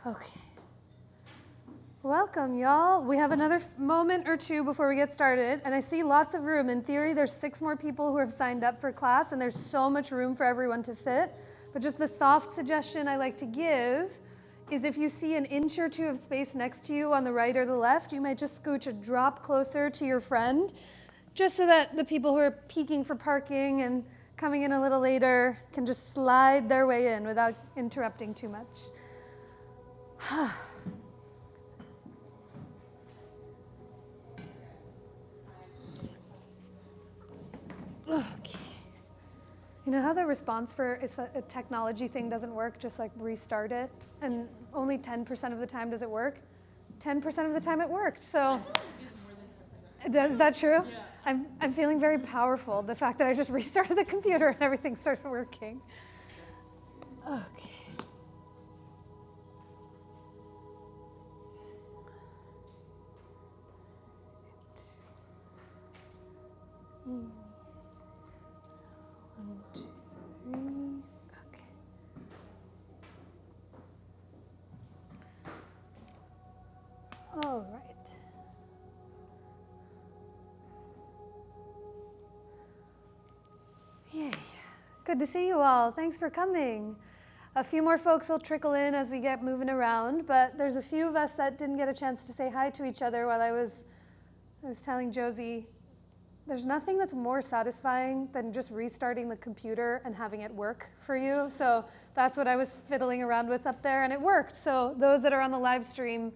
Okay. Welcome, y'all. We have another moment or two before we get started, and I see lots of room. In theory, there's 6 more people who have signed up for class, and there's so much room for everyone to fit. But just the soft suggestion I like to give is if you see an inch or two of space next to you on the right or the left, you might just scooch a drop closer to your friend, just so that the people who are peeking for parking and coming in a little later can just slide their way in without interrupting too much. Okay. You know how the response for if a technology thing doesn't work, just like restart it, and only 10% of the time does it work? 10% of the time it worked. So is that true? Yeah. I'm feeling very powerful. The fact that I just restarted the computer and everything started working. Okay. One, 2, 3. Okay. All right. Yay. Good to see you all. Thanks for coming. A few more folks will trickle in as we get moving around, but there's a few of us that didn't get a chance to say hi to each other while I was telling Josie, there's nothing that's more satisfying than just restarting the computer and having it work for you. So that's what I was fiddling around with up there, and it worked. So those that are on the live stream,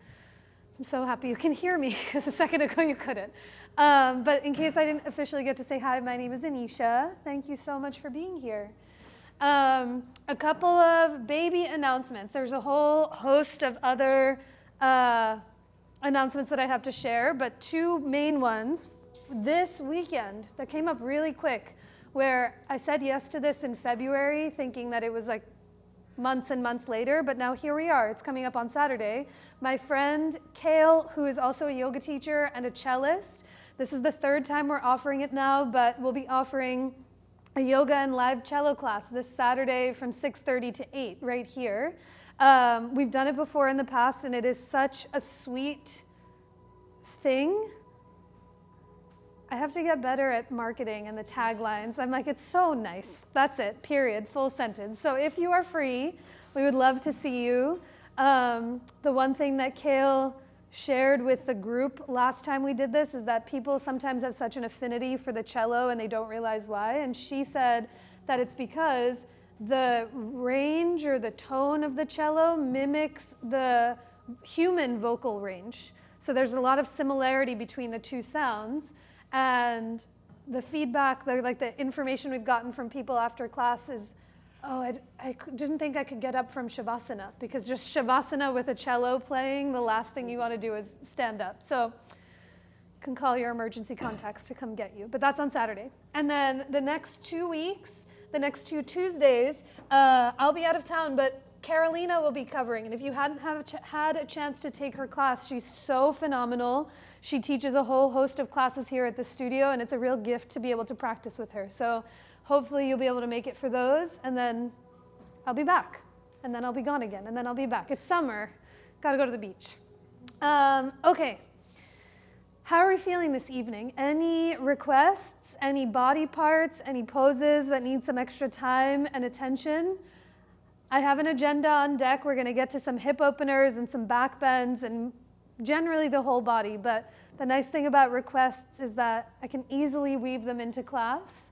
I'm so happy you can hear me, because a second ago you couldn't. But in case I didn't officially get to say hi, my name is Anisha. Thank you so much for being here. A couple of baby announcements. There's a whole host of other announcements that I have to share, but 2 main ones. This weekend, that came up really quick, where I said yes to this in February, thinking that it was like months and months later, but now here we are. It's coming up on Saturday. My friend Kale, who is also a yoga teacher and a cellist, this is the 3rd time we're offering it now, but we'll be offering a yoga and live cello class this Saturday from 6:30 to 8 right here. We've done it before in the past, and it is such a sweet thing. I have to get better at marketing and the taglines. I'm like, it's so nice. That's it, period, full sentence. So if you are free, we would love to see you. The one thing that Kale shared with the group last time we did this is that people sometimes have such an affinity for the cello and they don't realize why. And she said that it's because the range or the tone of the cello mimics the human vocal range. So there's a lot of similarity between the 2 sounds. And the feedback, the information we've gotten from people after class is, oh, I didn't think I could get up from Shavasana, because just Shavasana with a cello playing, the last thing you want to do is stand up. So you can call your emergency contacts to come get you. But that's on Saturday. And then the next 2 weeks, the next 2 Tuesdays, I'll be out of town, but Carolina will be covering. And if you hadn't had a chance to take her class, she's so phenomenal. She teaches a whole host of classes here at the studio, and it's a real gift to be able to practice with her. So hopefully you'll be able to make it for those, and then I'll be back, and then I'll be gone again, and then I'll be back. It's summer. Got to go to the beach. Okay. How are we feeling this evening? Any requests, any body parts, any poses that need some extra time and attention? I have an agenda on deck. We're going to get to some hip openers and some back bends and generally the whole body, but the nice thing about requests is that I can easily weave them into class,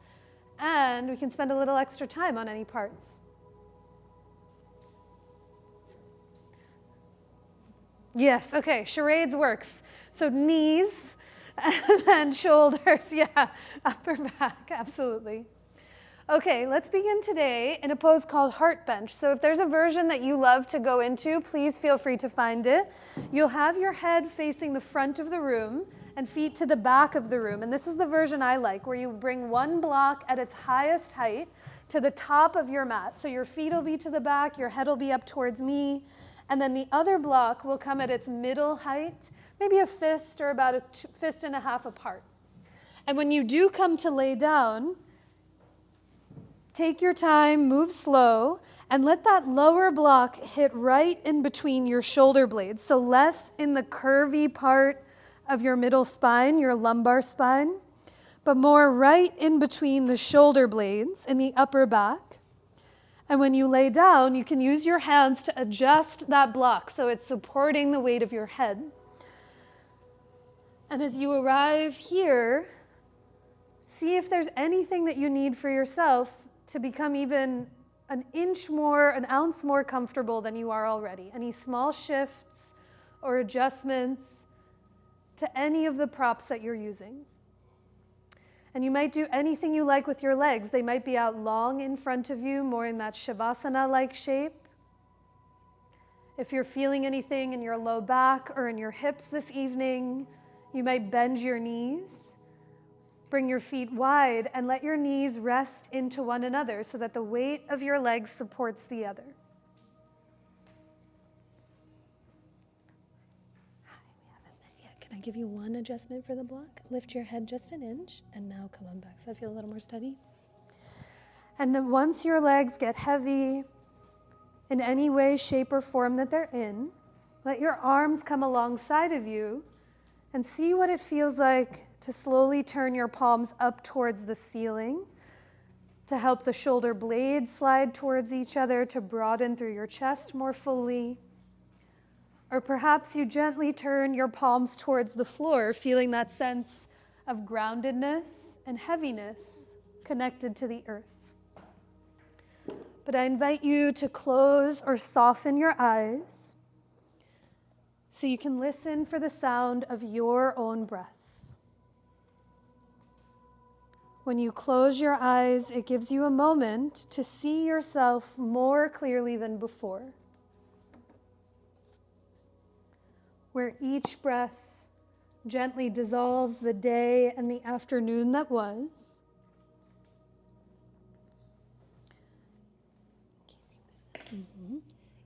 and we can spend a little extra time on any parts. Yes, okay, charades works. So knees and then shoulders, yeah, upper back, absolutely. Okay, let's begin today in a pose called heart bench. So if there's a version that you love to go into, please feel free to find it. You'll have your head facing the front of the room and feet to the back of the room. And this is the version I like, where you bring one block at its highest height to the top of your mat. So your feet will be to the back, your head will be up towards me, and then the other block will come at its middle height, maybe a fist or about a fist and a half apart. And when you do come to lay down, take your time, move slow, And let that lower block hit right in between your shoulder blades. So less in the curvy part of your middle spine, your lumbar spine, but more right in between the shoulder blades in the upper back. And when you lay down, you can use your hands to adjust that block so it's supporting the weight of your head. And as you arrive here, see if there's anything that you need for yourself to become even an ounce more comfortable than you are already. Any small shifts or adjustments to any of the props that you're using. And you might do anything you like with your legs. They might be out long in front of you, more in that Shavasana-like shape. If you're feeling anything in your low back or in your hips this evening, you might bend your knees. Bring your feet wide and let your knees rest into one another so that the weight of your legs supports the other. Hi, we haven't met yet. Can I give you one adjustment for the block? Lift your head just an inch and now come on back so I feel a little more steady. And then once your legs get heavy in any way, shape, or form that they're in, let your arms come alongside of you and see what it feels like to slowly turn your palms up towards the ceiling, to help the shoulder blades slide towards each other, to broaden through your chest more fully. Or perhaps you gently turn your palms towards the floor, feeling that sense of groundedness and heaviness connected to the earth. But I invite you to close or soften your eyes so you can listen for the sound of your own breath. When you close your eyes, it gives you a moment to see yourself more clearly than before, where each breath gently dissolves the day and the afternoon that was.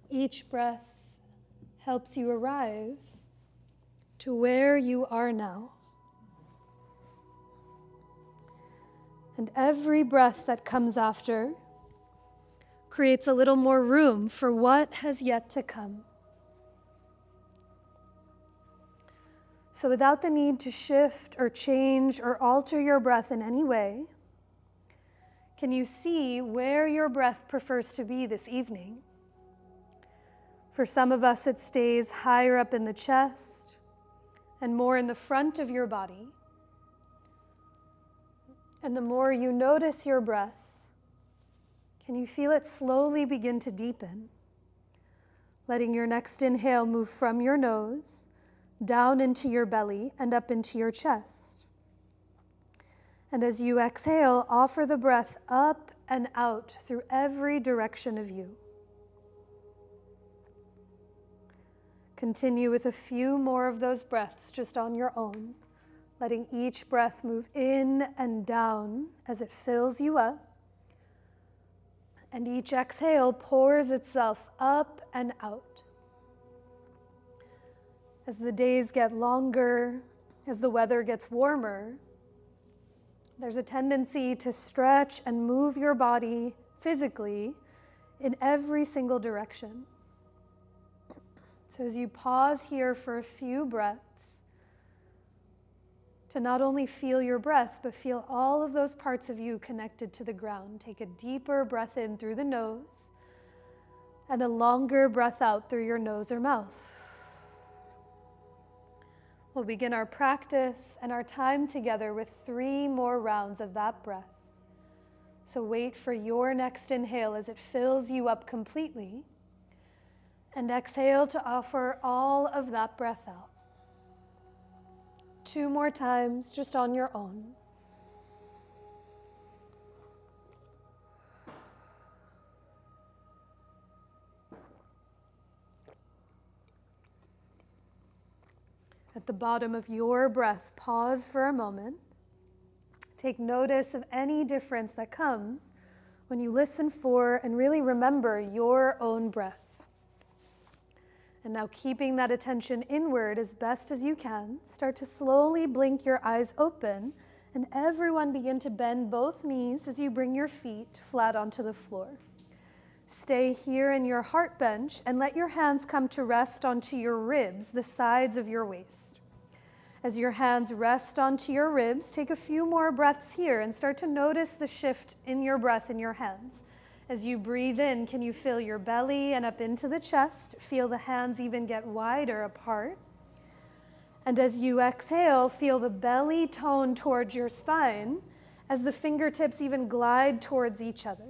Each breath helps you arrive to where you are now. And every breath that comes after creates a little more room for what has yet to come. So without the need to shift or change or alter your breath in any way, can you see where your breath prefers to be this evening? For some of us, it stays higher up in the chest and more in the front of your body. And the more you notice your breath, can you feel it slowly begin to deepen? Letting your next inhale move from your nose, down into your belly, and up into your chest. And as you exhale, offer the breath up and out through every direction of you. Continue with a few more of those breaths just on your own, letting each breath move in and down as it fills you up. And each exhale pours itself up and out. As the days get longer, as the weather gets warmer, there's a tendency to stretch and move your body physically in every single direction. So as you pause here for a few breaths, to not only feel your breath, but feel all of those parts of you connected to the ground. Take a deeper breath in through the nose and a longer breath out through your nose or mouth. We'll begin our practice and our time together with 3 more rounds of that breath. So wait for your next inhale as it fills you up completely, and exhale to offer all of that breath out. 2 more times just on your own. At the bottom of your breath, pause for a moment. Take notice of any difference that comes when you listen for and really remember your own breath. And now, keeping that attention inward as best as you can, start to slowly blink your eyes open, and everyone begin to bend both knees as you bring your feet flat onto the floor. Stay here in your heart bench and let your hands come to rest onto your ribs, the sides of your waist. As your hands rest onto your ribs, take a few more breaths here and start to notice the shift in your breath in your hands. As you breathe in, can you feel your belly and up into the chest? Feel the hands even get wider apart. And as you exhale, feel the belly tone towards your spine as the fingertips even glide towards each other.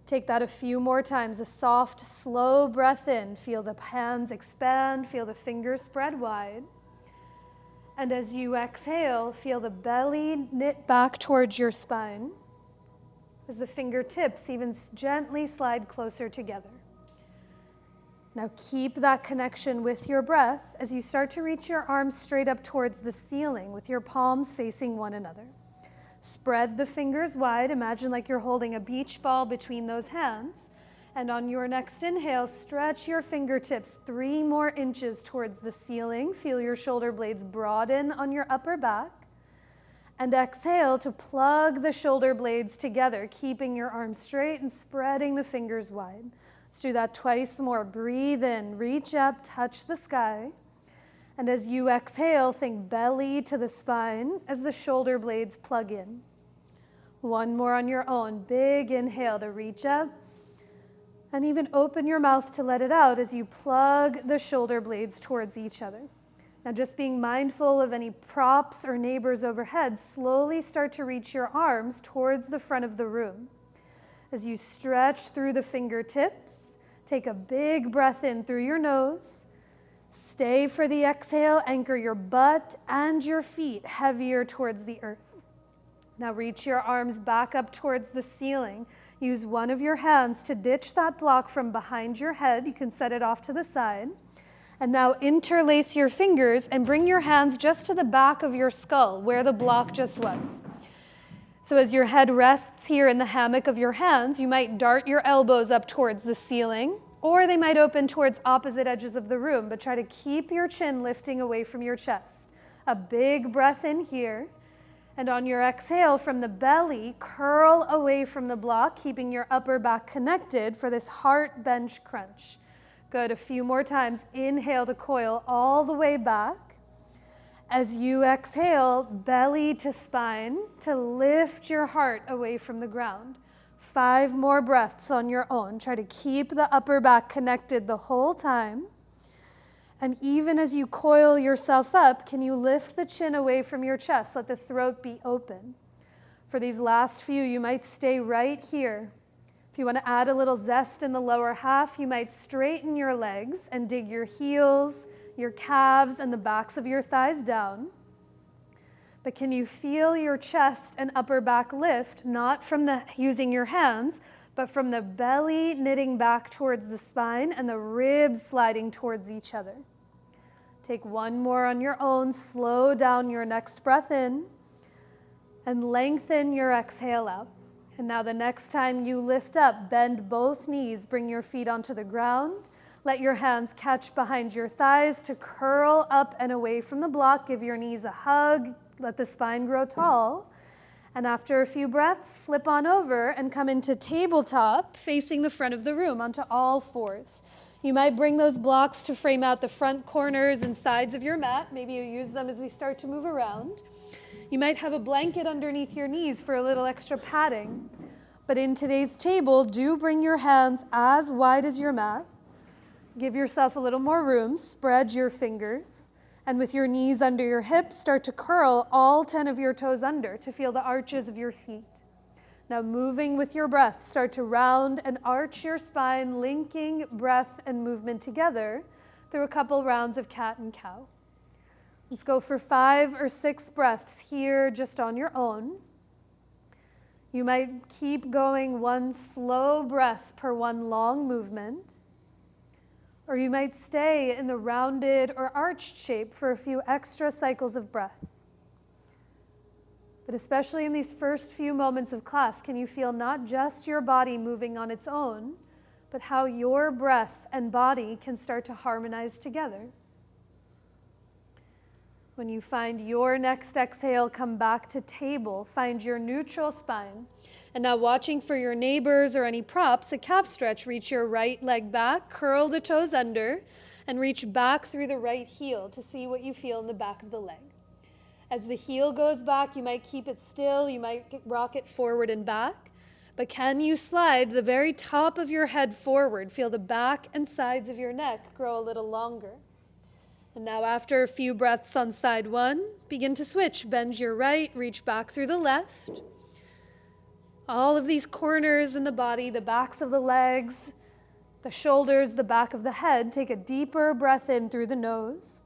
Take that a few more times, a soft, slow breath in. Feel the hands expand, feel the fingers spread wide. And as you exhale, feel the belly knit back towards your spine as the fingertips even gently slide closer together. Now keep that connection with your breath as you start to reach your arms straight up towards the ceiling with your palms facing one another. Spread the fingers wide. Imagine like you're holding a beach ball between those hands. And on your next inhale, stretch your fingertips 3 more inches towards the ceiling. Feel your shoulder blades broaden on your upper back. And exhale to plug the shoulder blades together, keeping your arms straight and spreading the fingers wide. Let's do that twice more. Breathe in, reach up, touch the sky. And as you exhale, think belly to the spine as the shoulder blades plug in. One more on your own. Big inhale to reach up. And even open your mouth to let it out as you plug the shoulder blades towards each other. Now just being mindful of any props or neighbors overhead, slowly start to reach your arms towards the front of the room. As you stretch through the fingertips, take a big breath in through your nose. Stay for the exhale, anchor your butt and your feet heavier towards the earth. Now reach your arms back up towards the ceiling. Use one of your hands to ditch that block from behind your head. You can set it off to the side. And now interlace your fingers and bring your hands just to the back of your skull where the block just was. So as your head rests here in the hammock of your hands, you might dart your elbows up towards the ceiling, or they might open towards opposite edges of the room, but try to keep your chin lifting away from your chest. A big breath in here. And on your exhale from the belly, curl away from the block, keeping your upper back connected for this heart bench crunch. Good, a few more times. Inhale to coil all the way back. As you exhale, belly to spine to lift your heart away from the ground. 5 more breaths on your own. Try to keep the upper back connected the whole time. And even as you coil yourself up, can you lift the chin away from your chest? Let the throat be open. For these last few, you might stay right here. If you want to add a little zest in the lower half, you might straighten your legs and dig your heels, your calves, and the backs of your thighs down. But can you feel your chest and upper back lift, not from using your hands, but from the belly knitting back towards the spine and the ribs sliding towards each other? Take one more on your own. Slow down your next breath in and lengthen your exhale out. And now the next time you lift up, bend both knees, bring your feet onto the ground. Let your hands catch behind your thighs to curl up and away from the block. Give your knees a hug. Let the spine grow tall. And after a few breaths, flip on over and come into tabletop, facing the front of the room onto all fours. You might bring those blocks to frame out the front corners and sides of your mat. Maybe you use them as we start to move around. You might have a blanket underneath your knees for a little extra padding. But in today's table, do bring your hands as wide as your mat. Give yourself a little more room. Spread your fingers. And with your knees under your hips, start to curl all 10 of your toes under to feel the arches of your feet. Now moving with your breath, start to round and arch your spine, linking breath and movement together through a couple rounds of cat and cow. Let's go for 5 or 6 breaths here just on your own. You might keep going one slow breath per one long movement. Or you might stay in the rounded or arched shape for a few extra cycles of breath. But especially in these first few moments of class, can you feel not just your body moving on its own, but how your breath and body can start to harmonize together? When you find your next exhale, come back to table. Find your neutral spine. And now watching for your neighbors or any props, a calf stretch. Reach your right leg back, curl the toes under, and reach back through the right heel to see what you feel in the back of the leg. As the heel goes back, you might keep it still, you might rock it forward and back, but can you slide the very top of your head forward? Feel the back and sides of your neck grow a little longer. And now after a few breaths on side one, begin to switch. Bend your right, reach back through the left. All of these corners in the body, the backs of the legs, the shoulders, the back of the head, take a deeper breath in through the nose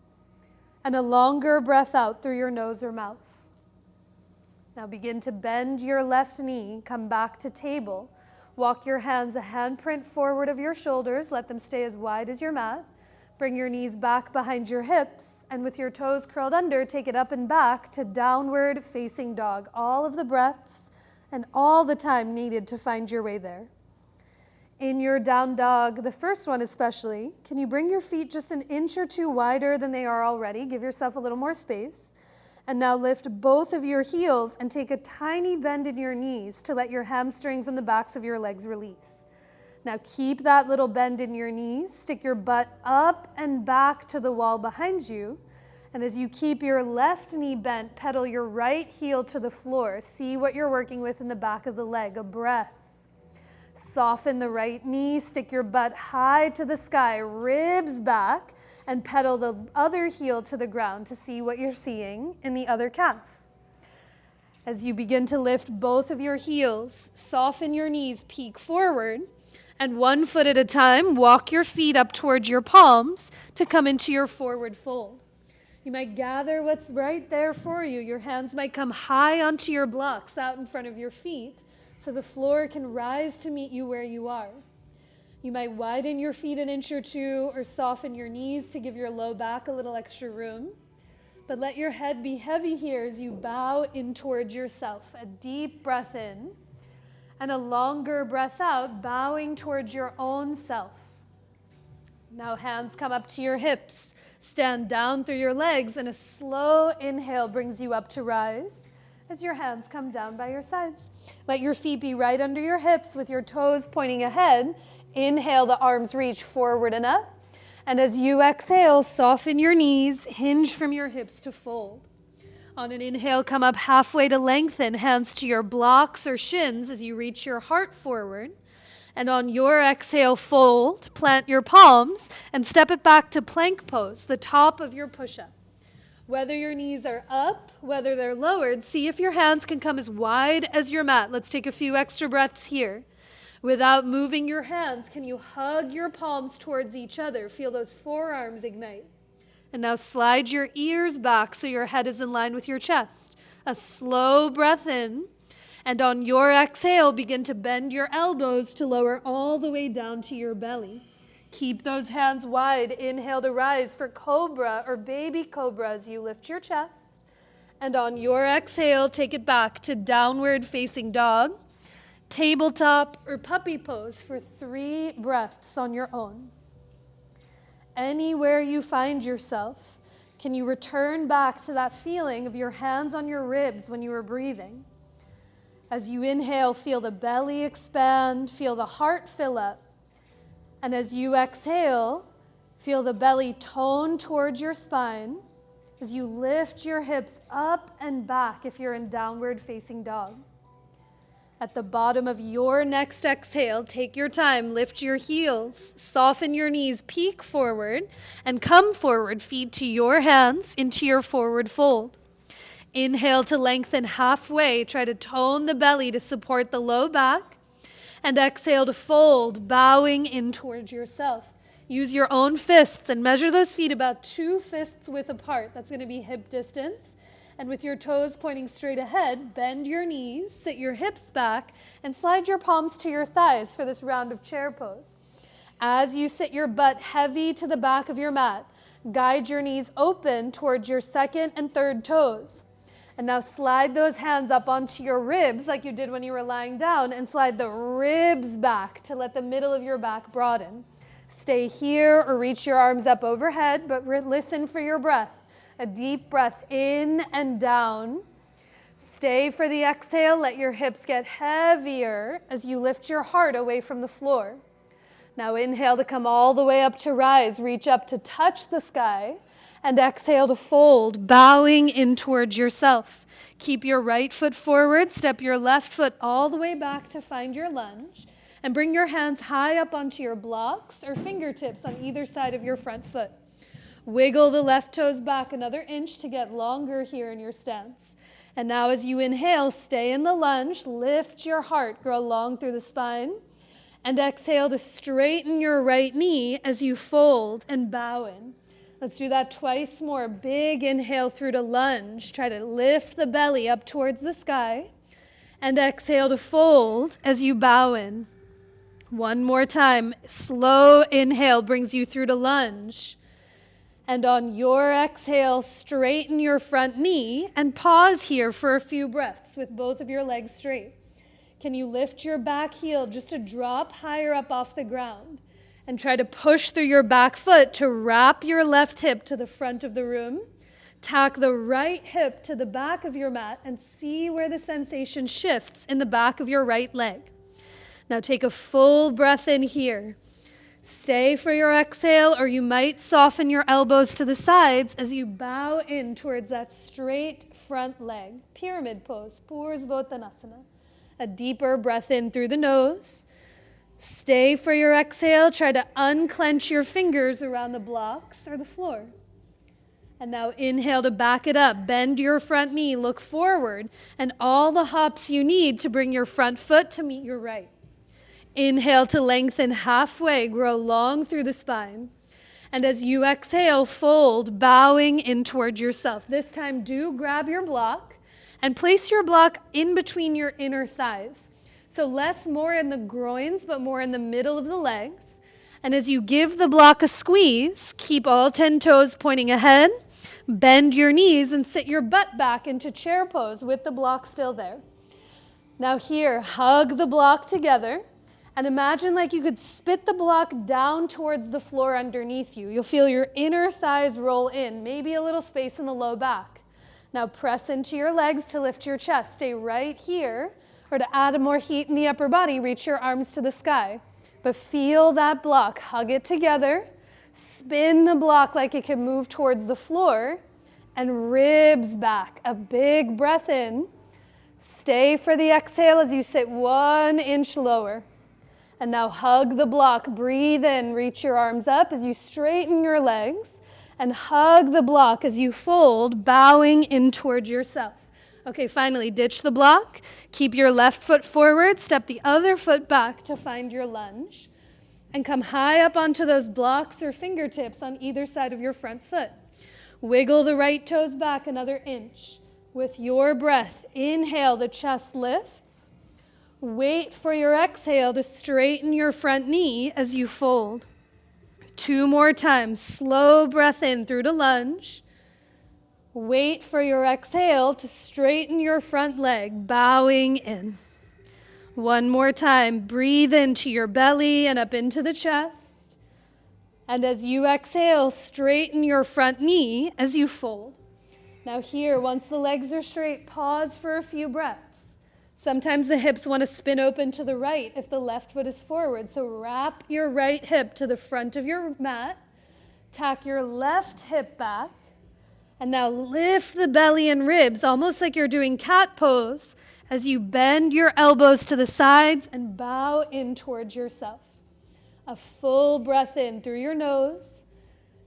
and a longer breath out through your nose or mouth. Now begin to bend your left knee, come back to table. Walk your hands a handprint forward of your shoulders, let them stay as wide as your mat. Bring your knees back behind your hips, and with your toes curled under, take it up and back to downward facing dog. All of the breaths and all the time needed to find your way there. In your down dog, the first one especially, can you bring your feet just an inch or two wider than they are already? Give yourself a little more space. And now lift both of your heels and take a tiny bend in your knees to let your hamstrings and the backs of your legs release. Now keep that little bend in your knees. Stick your butt up and back to the wall behind you. And as you keep your left knee bent, pedal your right heel to the floor. See what you're working with in the back of the leg, a breath. Soften the right knee, stick your butt high to the sky, ribs back, and pedal the other heel to the ground to see what you're seeing in the other calf. As you begin to lift both of your heels, soften your knees, peek forward, and 1 foot at a time, walk your feet up towards your palms to come into your forward fold. You might gather what's right there for you. Your hands might come high onto your blocks out in front of your feet so the floor can rise to meet you where you are. You might widen your feet an inch or two or soften your knees to give your low back a little extra room. But let your head be heavy here as you bow in towards yourself. A deep breath in and a longer breath out, bowing towards your own self. Now hands come up to your hips. Stand down through your legs, and a slow inhale brings you up to rise as your hands come down by your sides. Let your feet be right under your hips with your toes pointing ahead. Inhale, the arms reach forward and up. And as you exhale, soften your knees, hinge from your hips to fold. On an inhale, come up halfway to lengthen, hands to your blocks or shins as you reach your heart forward. And on your exhale, fold, plant your palms, and step it back to plank pose, the top of your push-up. Whether your knees are up, whether they're lowered, see if your hands can come as wide as your mat. Let's take a few extra breaths here. Without moving your hands, can you hug your palms towards each other? Feel those forearms ignite. And now slide your ears back so your head is in line with your chest. A slow breath in. And on your exhale, begin to bend your elbows to lower all the way down to your belly. Keep those hands wide. Inhale to rise for cobra or baby cobra as you lift your chest. And on your exhale, take it back to downward facing dog, tabletop, or puppy pose for 3 breaths on your own. Anywhere you find yourself, can you return back to that feeling of your hands on your ribs when you were breathing? As you inhale, feel the belly expand, feel the heart fill up. And as you exhale, feel the belly tone towards your spine as you lift your hips up and back if you're in downward facing dog. At the bottom of your next exhale, take your time, lift your heels, soften your knees, peek forward, and come forward, feet to your hands into your forward fold. Inhale to lengthen halfway, try to tone the belly to support the low back, and exhale to fold, bowing in towards yourself. Use your own fists and measure those feet about 2 fists width apart. That's going to be hip distance. And with your toes pointing straight ahead, bend your knees, sit your hips back, and slide your palms to your thighs for this round of chair pose. As you sit your butt heavy to the back of your mat, guide your knees open towards your second and third toes. And now slide those hands up onto your ribs like you did when you were lying down, and slide the ribs back to let the middle of your back broaden. Stay here or reach your arms up overhead, but listen for your breath. A deep breath in and down. Stay for the exhale. Let your hips get heavier as you lift your heart away from the floor. Now inhale to come all the way up to rise. Reach up to touch the sky. And exhale to fold, bowing in towards yourself. Keep your right foot forward. Step your left foot all the way back to find your lunge. And bring your hands high up onto your blocks or fingertips on either side of your front foot. Wiggle the left toes back another inch to get longer here in your stance. And now as you inhale, stay in the lunge. Lift your heart, grow long through the spine. And exhale to straighten your right knee as you fold and bow in. Let's do that twice more. Big inhale through to lunge. Try to lift the belly up towards the sky. And exhale to fold as you bow in. One more time. Slow inhale brings you through to lunge. And on your exhale, straighten your front knee and pause here for a few breaths with both of your legs straight. Can you lift your back heel just a drop higher up off the ground? And try to push through your back foot to wrap your left hip to the front of the room. Tack the right hip to the back of your mat and see where the sensation shifts in the back of your right leg. Now take a full breath in here. Stay for your exhale, or you might soften your elbows to the sides as you bow in towards that straight front leg. Pyramid pose, Purusvottanasana. A deeper breath in through the nose. Stay for your exhale. Try to unclench your fingers around the blocks or the floor. And now inhale to back it up. Bend your front knee, look forward, and all the hops you need to bring your front foot to meet your right. Inhale to lengthen halfway, grow long through the spine. And as you exhale, fold, bowing in toward yourself. This time, do grab your block and place your block in between your inner thighs. So less more in the groins, but more in the middle of the legs. And as you give the block a squeeze, keep all 10 toes pointing ahead, bend your knees and sit your butt back into chair pose with the block still there. Now here, hug the block together and imagine like you could spit the block down towards the floor underneath you. You'll feel your inner thighs roll in, maybe a little space in the low back. Now press into your legs to lift your chest. Stay right here, or to add more heat in the upper body, reach your arms to the sky. But feel that block, hug it together, spin the block like it can move towards the floor, and ribs back. A big breath in. Stay for the exhale as you sit 1 inch lower. And now hug the block, breathe in, reach your arms up as you straighten your legs, and hug the block as you fold, bowing in towards yourself. Okay, finally, ditch the block. Keep your left foot forward. Step the other foot back to find your lunge. And come high up onto those blocks or fingertips on either side of your front foot. Wiggle the right toes back another inch. With your breath, inhale, the chest lifts. Wait for your exhale to straighten your front knee as you fold. 2 more times. Slow breath in through to lunge. Wait for your exhale to straighten your front leg, bowing in. 1 more time. Breathe into your belly and up into the chest. And as you exhale, straighten your front knee as you fold. Now here, once the legs are straight, pause for a few breaths. Sometimes the hips want to spin open to the right if the left foot is forward. So wrap your right hip to the front of your mat. Tack your left hip back. And now lift the belly and ribs, almost like you're doing cat pose, as you bend your elbows to the sides and bow in towards yourself. A full breath in through your nose.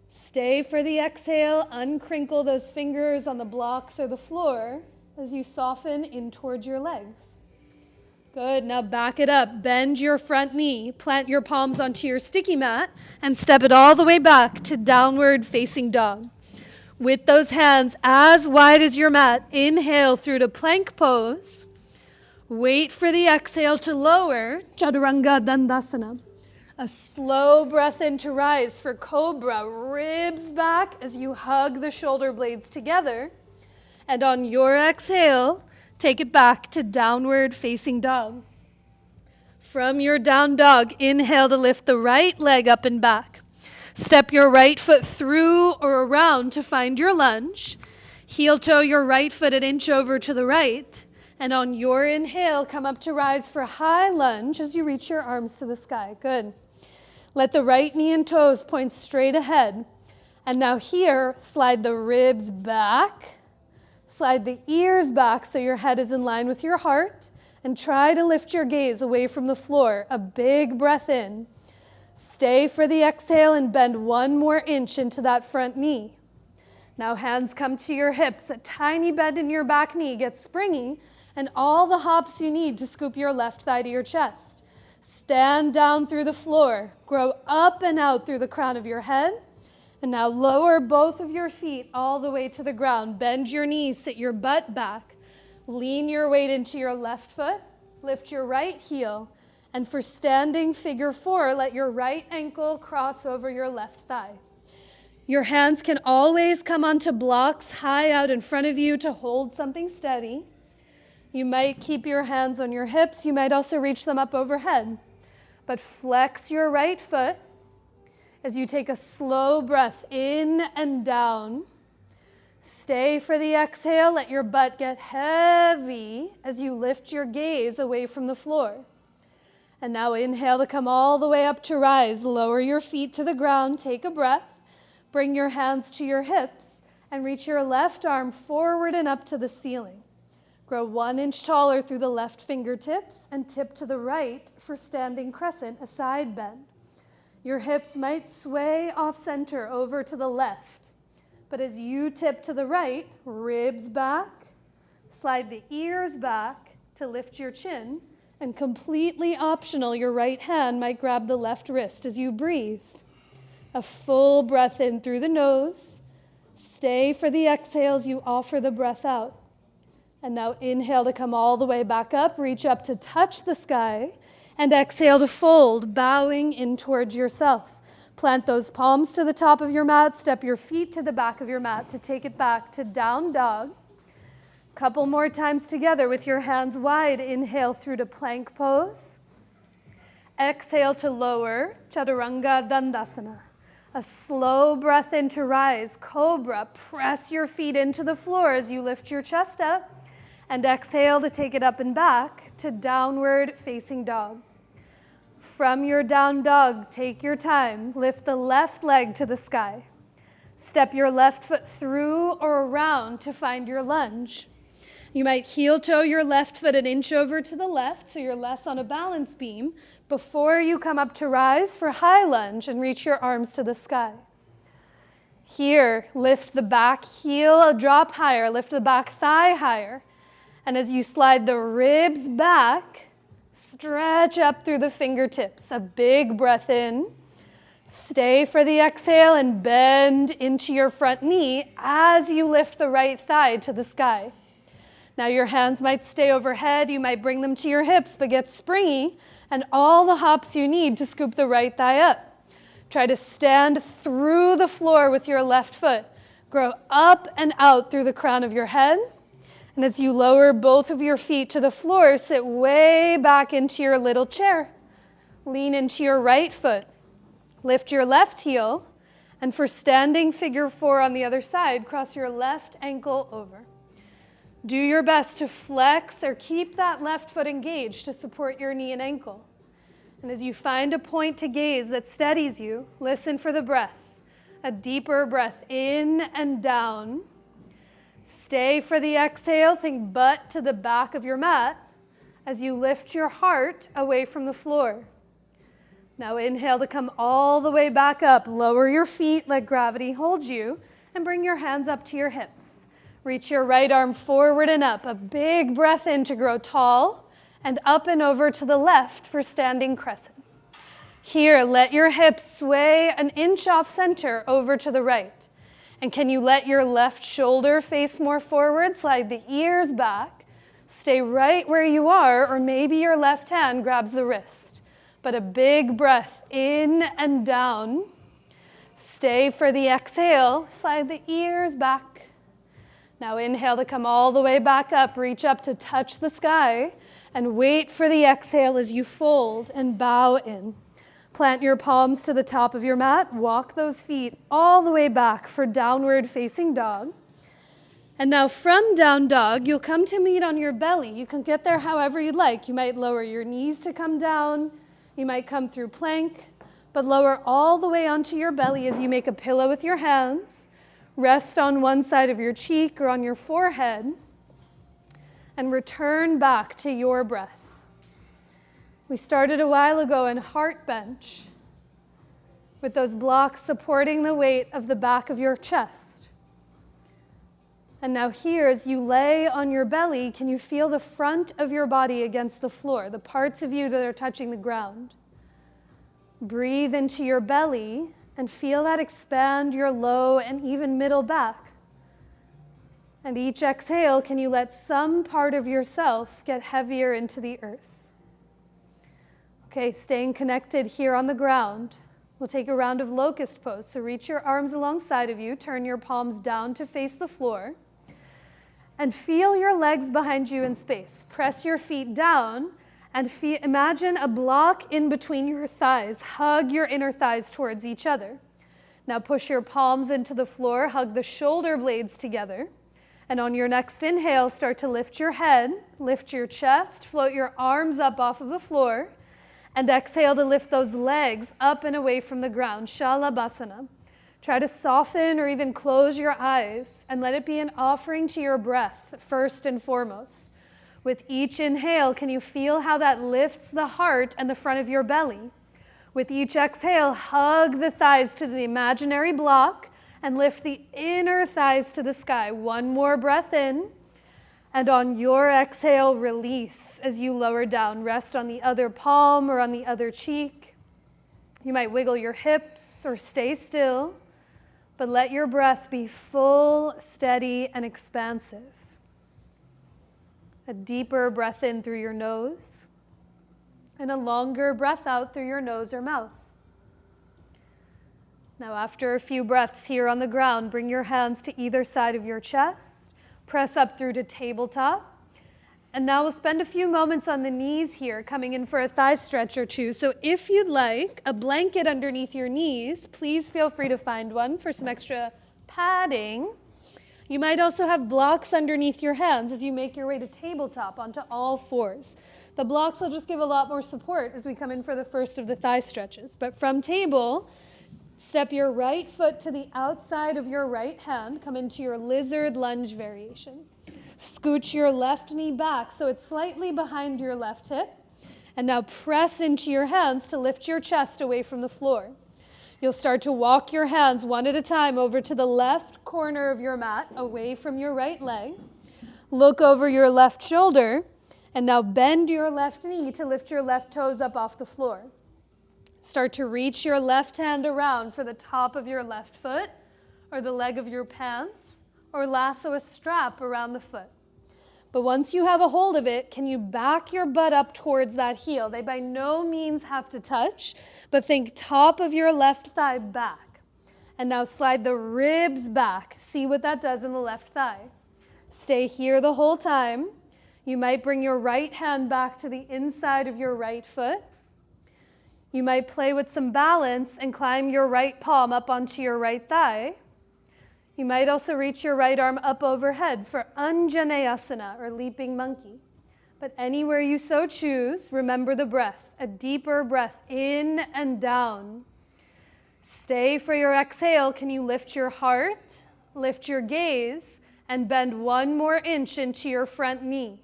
Stay for the exhale. Uncrinkle those fingers on the blocks or the floor as you soften in towards your legs. Good. Now back it up. Bend your front knee. Plant your palms onto your sticky mat and step it all the way back to downward facing dog. With those hands as wide as your mat, inhale through to plank pose. Wait for the exhale to lower, Chaturanga Dandasana. A slow breath in to rise for Cobra. Ribs back as you hug the shoulder blades together. And on your exhale, take it back to downward facing dog. From your down dog, inhale to lift the right leg up and back. Step your right foot through or around to find your lunge. Heel toe your right foot an inch over to the right. And on your inhale, come up to rise for high lunge as you reach your arms to the sky. Good. Let the right knee and toes point straight ahead. And now here, slide the ribs back. Slide the ears back so your head is in line with your heart. And try to lift your gaze away from the floor. A big breath in. Stay for the exhale and bend 1 more inch into that front knee. Now hands come to your hips. A tiny bend in your back knee. Get springy. And all the hops you need to scoop your left thigh to your chest. Stand down through the floor. Grow up and out through the crown of your head. And now lower both of your feet all the way to the ground. Bend your knees, sit your butt back. Lean your weight into your left foot. Lift your right heel. And for standing figure 4, let your right ankle cross over your left thigh. Your hands can always come onto blocks high out in front of you to hold something steady. You might keep your hands on your hips. You might also reach them up overhead. But flex your right foot as you take a slow breath in and down. Stay for the exhale. Let your butt get heavy as you lift your gaze away from the floor. And now inhale to come all the way up to rise. Lower your feet to the ground. Take a breath. Bring your hands to your hips and reach your left arm forward and up to the ceiling. Grow 1 inch taller through the left fingertips and tip to the right for standing crescent, a side bend. Your hips might sway off center over to the left, but as you tip to the right, ribs back, slide the ears back to lift your chin, and completely optional, your right hand might grab the left wrist as you breathe. A full breath in through the nose. Stay for the exhales, you offer the breath out. And now inhale to come all the way back up, reach up to touch the sky, and exhale to fold, bowing in towards yourself. Plant those palms to the top of your mat, step your feet to the back of your mat to take it back to down dog. Couple more times together with your hands wide. Inhale through to plank pose. Exhale to lower, Chaturanga Dandasana. A slow breath in to rise, Cobra. Press your feet into the floor as you lift your chest up. And exhale to take it up and back to downward facing dog. From your down dog, take your time. Lift the left leg to the sky. Step your left foot through or around to find your lunge. You might heel toe your left foot an inch over to the left so you're less on a balance beam before you come up to rise for high lunge and reach your arms to the sky. Here, lift the back heel, drop higher, lift the back thigh higher. And as you slide the ribs back, stretch up through the fingertips. A big breath in. Stay for the exhale and bend into your front knee as you lift the right thigh to the sky. Now your hands might stay overhead. You might bring them to your hips, but get springy and all the hops you need to scoop the right thigh up. Try to stand through the floor with your left foot. Grow up and out through the crown of your head. And as you lower both of your feet to the floor, sit way back into your little chair. Lean into your right foot. Lift your left heel. And for standing figure 4 on the other side, cross your left ankle over. Do your best to flex or keep that left foot engaged to support your knee and ankle. And as you find a point to gaze that steadies you, listen for the breath. A deeper breath in and down. Stay for the exhale, think butt to the back of your mat as you lift your heart away from the floor. Now inhale to come all the way back up. Lower your feet, let gravity hold you, and bring your hands up to your hips. Reach your right arm forward and up. A big breath in to grow tall, and up and over to the left for standing crescent. Here, let your hips sway an inch off center over to the right. And can you let your left shoulder face more forward? Slide the ears back. Stay right where you are, or maybe your left hand grabs the wrist. But a big breath in and down. Stay for the exhale. Slide the ears back. Now inhale to come all the way back up. Reach up to touch the sky. And wait for the exhale as you fold and bow in. Plant your palms to the top of your mat. Walk those feet all the way back for downward facing dog. And now from down dog, you'll come to meet on your belly. You can get there however you'd like. You might lower your knees to come down. You might come through plank, but lower all the way onto your belly as you make a pillow with your hands. Rest on one side of your cheek or on your forehead, and return back to your breath. We started a while ago in heart bench with those blocks supporting the weight of the back of your chest. And now here, as you lay on your belly, can you feel the front of your body against the floor, the parts of you that are touching the ground? Breathe into your belly and feel that expand your low and even middle back. And each exhale, can you let some part of yourself get heavier into the earth? Okay, staying connected here on the ground. We'll take a round of locust pose. So reach your arms alongside of you, turn your palms down to face the floor, and feel your legs behind you in space. Press your feet down and imagine a block in between your thighs. Hug your inner thighs towards each other. Now push your palms into the floor, hug the shoulder blades together. And on your next inhale, start to lift your head, lift your chest, float your arms up off of the floor, and exhale to lift those legs up and away from the ground, Shalabhasana. Try to soften or even close your eyes and let it be an offering to your breath, first and foremost. With each inhale, can you feel how that lifts the heart and the front of your belly? With each exhale, hug the thighs to the imaginary block and lift the inner thighs to the sky. One more breath in. And on your exhale, release as you lower down. Rest on the other palm or on the other cheek. You might wiggle your hips or stay still, but let your breath be full, steady, and expansive. A deeper breath in through your nose, and a longer breath out through your nose or mouth. Now, after a few breaths here on the ground, bring your hands to either side of your chest. Press up through to tabletop. And now we'll spend a few moments on the knees here, coming in for a thigh stretch or two. So if you'd like a blanket underneath your knees, please feel free to find one for some extra padding. You might also have blocks underneath your hands as you make your way to tabletop onto all fours. The blocks will just give a lot more support as we come in for the first of the thigh stretches. But from table, step your right foot to the outside of your right hand. Come into your lizard lunge variation. Scooch your left knee back so it's slightly behind your left hip. And now press into your hands to lift your chest away from the floor. You'll start to walk your hands one at a time over to the left corner of your mat, away from your right leg. Look over your left shoulder, and now bend your left knee to lift your left toes up off the floor. Start to reach your left hand around for the top of your left foot, or the leg of your pants, or lasso a strap around the foot. But once you have a hold of it, can you back your butt up towards that heel? They by no means have to touch, but think top of your left thigh back. And now slide the ribs back. See what that does in the left thigh. Stay here the whole time. You might bring your right hand back to the inside of your right foot. You might play with some balance and climb your right palm up onto your right thigh. You might also reach your right arm up overhead for Anjaneyasana, or leaping monkey. But anywhere you so choose, remember the breath, a deeper breath in and down. Stay for your exhale. Can you lift your heart, lift your gaze, and bend one more inch into your front knee?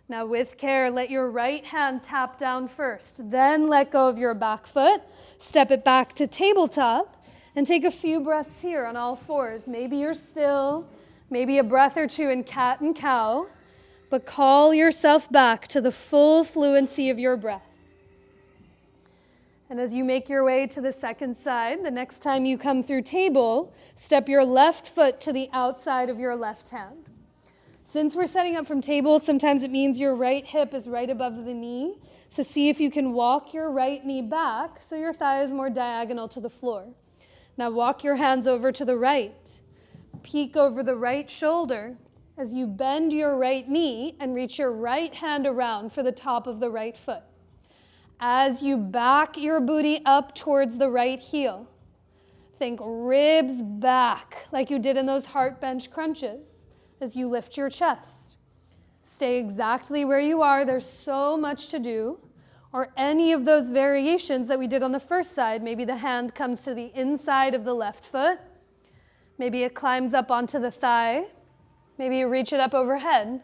Now with care, let your right hand tap down first, then let go of your back foot, step it back to tabletop, and take a few breaths here on all fours. Maybe you're still, maybe a breath or two in cat and cow, but call yourself back to the full fluency of your breath. And as you make your way to the second side, the next time you come through table, step your left foot to the outside of your left hand. Since we're setting up from table, sometimes it means your right hip is right above the knee. So see if you can walk your right knee back so your thigh is more diagonal to the floor. Now walk your hands over to the right. Peek over the right shoulder as you bend your right knee and reach your right hand around for the top of the right foot. As you back your booty up towards the right heel, Think ribs back, like you did in those heart bench crunches as you lift your chest. Stay exactly where you are. There's so much to do. Or any of those variations that we did on the first side. Maybe the hand comes to the inside of the left foot. Maybe it climbs up onto the thigh. Maybe you reach it up overhead.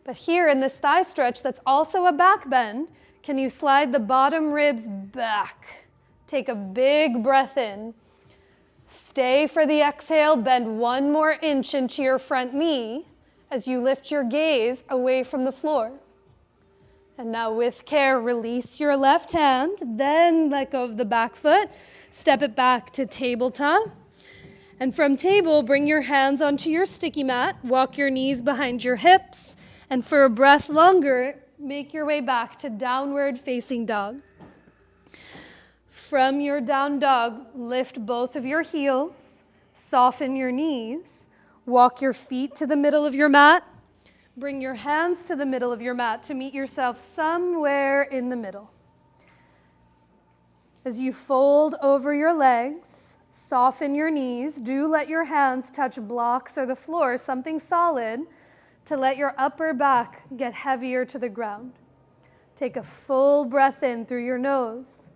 But here in this thigh stretch, that's also a back bend, can you slide the bottom ribs back? Take a big breath in. Stay for the exhale, bend 1 more inch into your front knee as you lift your gaze away from the floor. And now with care, release your left hand, then let go of the back foot, step it back to tabletop. And from table, bring your hands onto your sticky mat, walk your knees behind your hips, and for a breath longer, make your way back to downward facing dog. From your down dog, lift both of your heels, soften your knees, walk your feet to the middle of your mat, bring your hands to the middle of your mat to meet yourself somewhere in the middle. As you fold over your legs, soften your knees, do let your hands touch blocks or the floor, something solid, to let your upper back get heavier to the ground. Take a full breath in through your nose.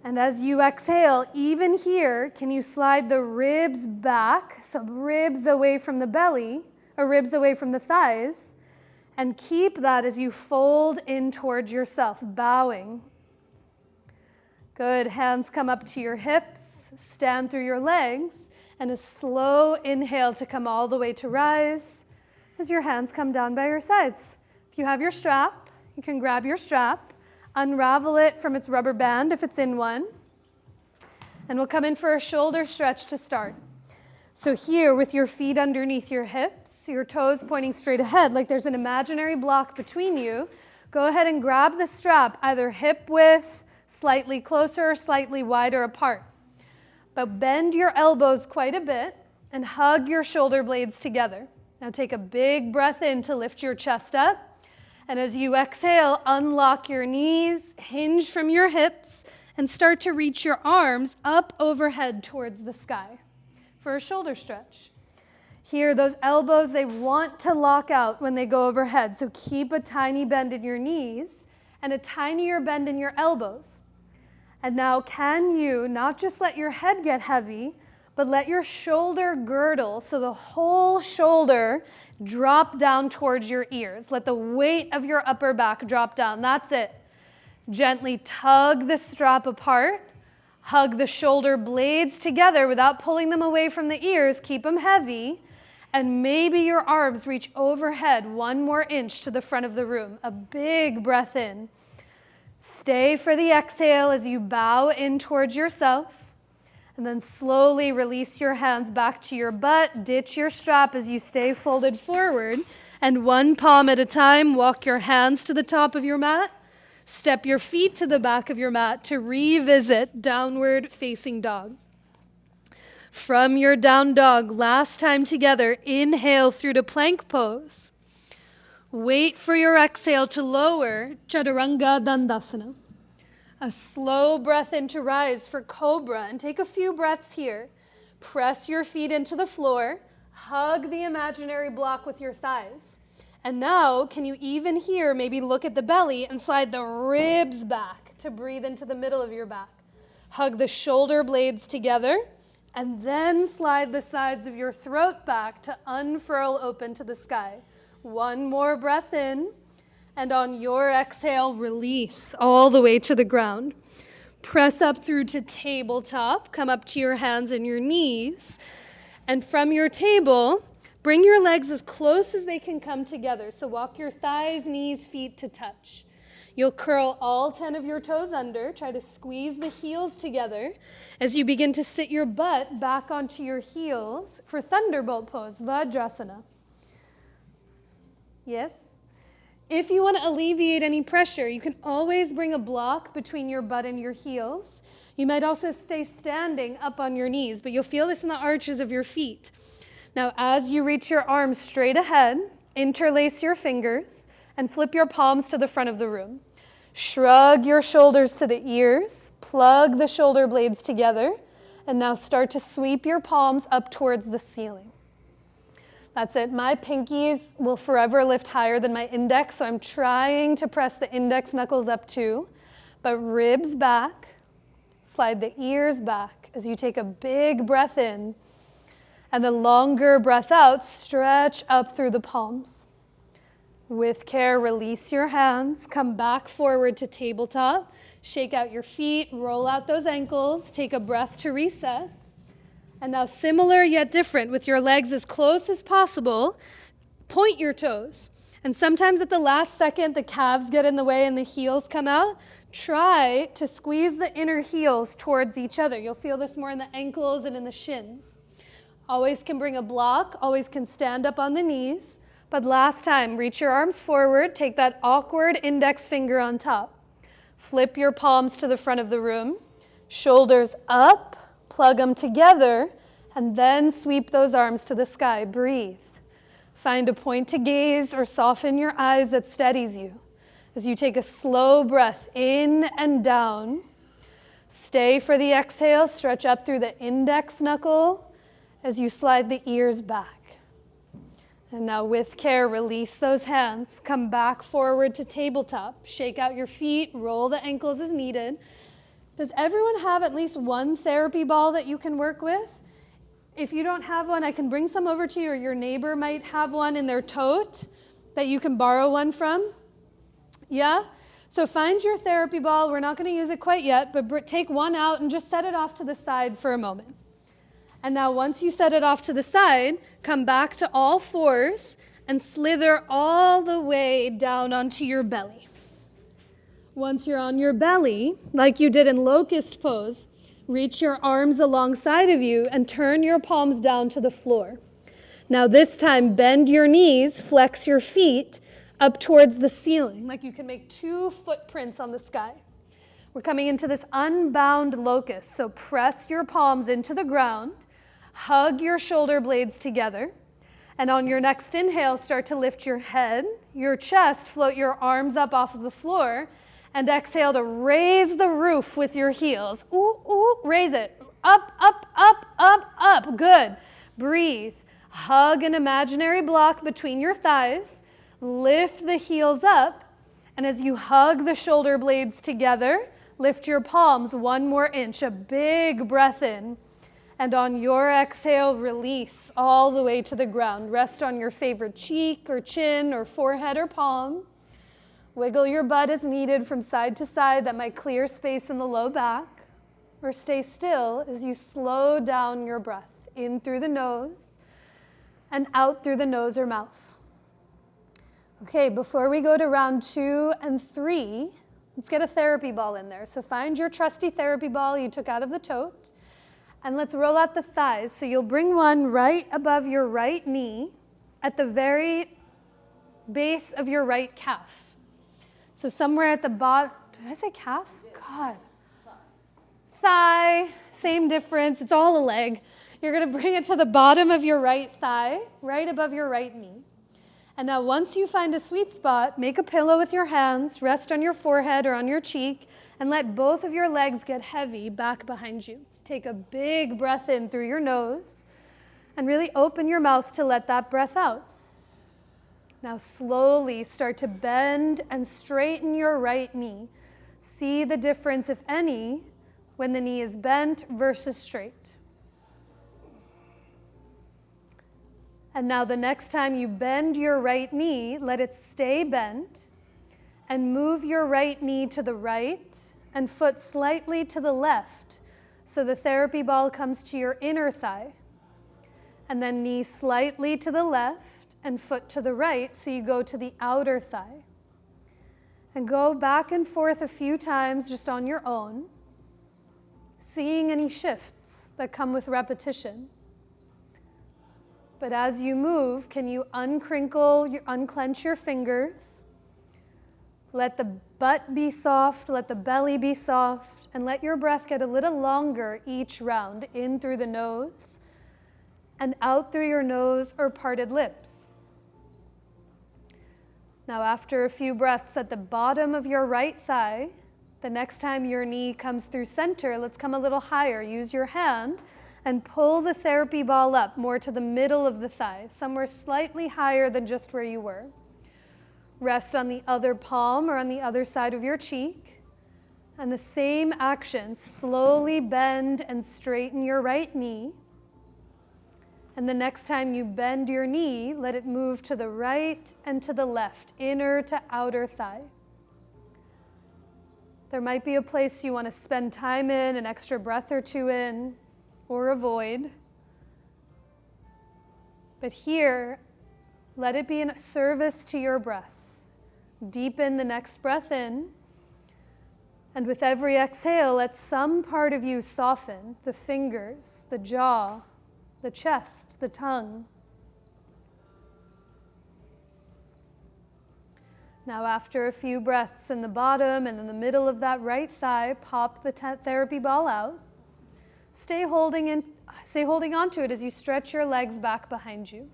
And as you exhale, even here, can you slide the ribs back, so ribs away from the belly, or ribs away from the thighs, and keep that as you fold in towards yourself, bowing. Good, hands come up to your hips, stand through your legs, and a slow inhale to come all the way to rise as your hands come down by your sides. If you have your strap, you can grab your strap, unravel it from its rubber band if it's in one, and we'll come in for a shoulder stretch to start. So here, with your feet underneath your hips, your toes pointing straight ahead, like there's an imaginary block between you, go ahead and grab the strap, either hip width, slightly closer, or slightly wider apart. But bend your elbows quite a bit and hug your shoulder blades together. Now take a big breath in to lift your chest up. And as you exhale, unlock your knees, hinge from your hips, and start to reach your arms up overhead towards the sky for a shoulder stretch. Here, those elbows, they want to lock out when they go overhead, so keep a tiny bend in your knees and a tinier bend in your elbows. And now can you not just let your head get heavy, but let your shoulder girdle, so the whole shoulder drop down towards your ears. Let the weight of your upper back drop down. That's it. Gently tug the strap apart. Hug the shoulder blades together without pulling them away from the ears. Keep them heavy. And maybe your arms reach overhead 1 more inch to the front of the room. A big breath in. Stay for the exhale as you bow in towards yourself. And then slowly release your hands back to your butt. Ditch your strap as you stay folded forward. And 1 palm at a time, walk your hands to the top of your mat. Step your feet to the back of your mat to revisit downward facing dog. From your down dog, last time together, inhale through to plank pose. Wait for your exhale to lower, Chaturanga Dandasana. A slow breath in to rise for Cobra, and take a few breaths here. Press your feet into the floor, hug the imaginary block with your thighs. And now, can you even here maybe look at the belly and slide the ribs back to breathe into the middle of your back. Hug the shoulder blades together, and then slide the sides of your throat back to unfurl open to the sky. 1 more breath in. And on your exhale, release all the way to the ground. Press up through to tabletop. Come up to your hands and your knees. And from your table, bring your legs as close as they can come together. So walk your thighs, knees, feet to touch. You'll curl all 10 of your toes under. Try to squeeze the heels together as you begin to sit your butt back onto your heels for Thunderbolt pose, Vajrasana. Yes? If you want to alleviate any pressure, you can always bring a block between your butt and your heels. You might also stay standing up on your knees, but you'll feel this in the arches of your feet. Now, as you reach your arms straight ahead, interlace your fingers and flip your palms to the front of the room. Shrug your shoulders to the ears, plug the shoulder blades together, And now start to sweep your palms up towards the ceiling. That's it. My pinkies will forever lift higher than my index, so I'm trying to press the index knuckles up too. But ribs back, slide the ears back as you take a big breath in. And the longer breath out, stretch up through the palms. With care, release your hands, come back forward to tabletop, shake out your feet, roll out those ankles, take a breath to reset. And now similar yet different, with your legs as close as possible, point your toes. And sometimes at the last second, the calves get in the way and the heels come out. Try to squeeze the inner heels towards each other. You'll feel this more in the ankles and in the shins. Always can bring a block, always can stand up on the knees. But last time, reach your arms forward, take that awkward index finger on top. Flip your palms to the front of the room, shoulders up, plug them together, and then sweep those arms to the sky. Breathe. Find a point to gaze or soften your eyes that steadies you as you take a slow breath in and down. Stay for the exhale, stretch up through the index knuckle as you slide the ears back. And now with care, release those hands. Come back forward to tabletop. Shake out your feet, roll the ankles as needed. Does everyone have at least one therapy ball that you can work with? If you don't have one, I can bring some over to you, or your neighbor might have one in their tote that you can borrow one from. Yeah? So find your therapy ball. We're not going to use it quite yet, but take one out and just set it off to the side for a moment. And now once you set it off to the side, come back to all fours and slither all the way down onto your belly. Once you're on your belly, like you did in locust pose, reach your arms alongside of you and turn your palms down to the floor. Now this time, bend your knees, flex your feet up towards the ceiling, like you can make 2 footprints on the sky. We're coming into this unbound locust, so press your palms into the ground. Hug your shoulder blades together, and on your next inhale, start to lift your head, your chest, float your arms up off of the floor, and exhale to raise the roof with your heels. Ooh, ooh, raise it. Up, up, up, up, up. Good. Breathe. Hug an imaginary block between your thighs. Lift the heels up, and as you hug the shoulder blades together, lift your palms 1 more inch. A big breath in. And on your exhale, release all the way to the ground. Rest on your favorite cheek or chin or forehead or palm. Wiggle your butt as needed from side to side. That might clear space in the low back. Or stay still as you slow down your breath. In through the nose and out through the nose or mouth. Okay, before we go to round 2 and 3, let's get a therapy ball in there. So find your trusty therapy ball you took out of the tote. And let's roll out the thighs. So you'll bring one right above your right knee at the very base of your right calf. So somewhere at the bottom, did I say calf? God. Thigh, same difference. It's all a leg. You're going to bring it to the bottom of your right thigh, right above your right knee. And now once you find a sweet spot, make a pillow with your hands, rest on your forehead or on your cheek, and let both of your legs get heavy back behind you. Take a big breath in through your nose and really open your mouth to let that breath out. Now slowly start to bend and straighten your right knee. See the difference, if any, when the knee is bent versus straight. And now the next time you bend your right knee, let it stay bent and move your right knee to the right and foot slightly to the left. So the therapy ball comes to your inner thigh. And then knee slightly to the left and foot to the right, so you go to the outer thigh. And go back and forth a few times just on your own, seeing any shifts that come with repetition. But as you move, can you unclench your fingers? Let the butt be soft, let the belly be soft. And let your breath get a little longer each round, in through the nose and out through your nose or parted lips. Now after a few breaths at the bottom of your right thigh, The next time your knee comes through center, let's come a little higher. Use your hand and pull the therapy ball up more to the middle of the thigh, somewhere slightly higher than just where you were. Rest on the other palm or on the other side of your cheek. And the same action, slowly bend and straighten your right knee. And the next time you bend your knee, let it move to the right and to the left, inner to outer thigh. There might be a place you want to spend time in, an extra breath or two in, or avoid. But here, let it be in service to your breath. Deepen the next breath in. And with every exhale, let some part of you soften, the fingers, the jaw, the chest, the tongue. Now after a few breaths in the bottom and in the middle of that right thigh, pop the therapy ball out. Stay holding on to it as you stretch your legs back behind you.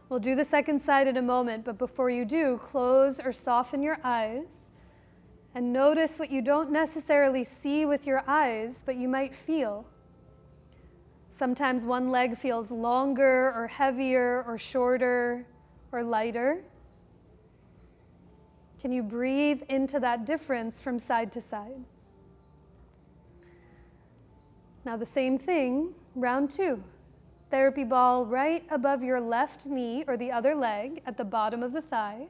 We'll do the second side in a moment, but before you do, close or soften your eyes and notice what you don't necessarily see with your eyes, but you might feel. Sometimes one leg feels longer or heavier or shorter or lighter. Can you breathe into that difference from side to side? Now the same thing, round 2. Therapy ball right above your left knee or the other leg at the bottom of the thigh.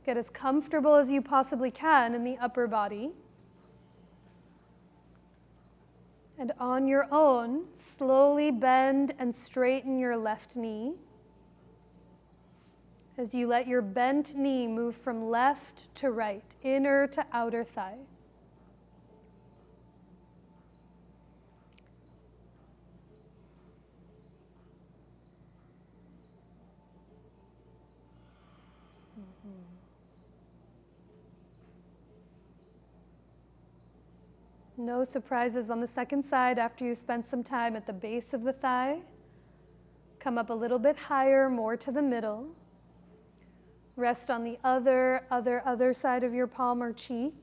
Get as comfortable as you possibly can in the upper body. And on your own, slowly bend and straighten your left knee as you let your bent knee move from left to right, inner to outer thigh. No surprises on the second side after you spend some time at the base of the thigh. Come up a little bit higher, more to the middle. Rest on the other side of your palm or cheek.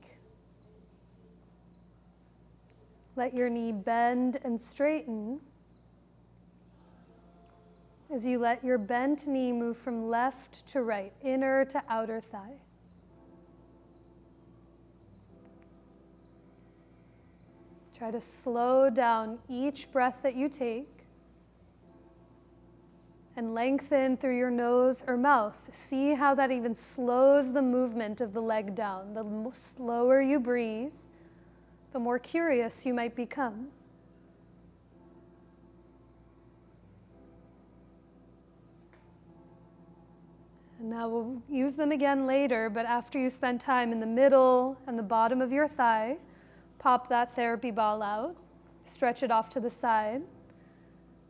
Let your knee bend and straighten as you let your bent knee move from left to right, inner to outer thigh. Try to slow down each breath that you take and lengthen through your nose or mouth. See how that even slows the movement of the leg down. The slower you breathe, the more curious you might become. And now we'll use them again later, but after you spend time in the middle and the bottom of your thigh, pop that therapy ball out, stretch it off to the side,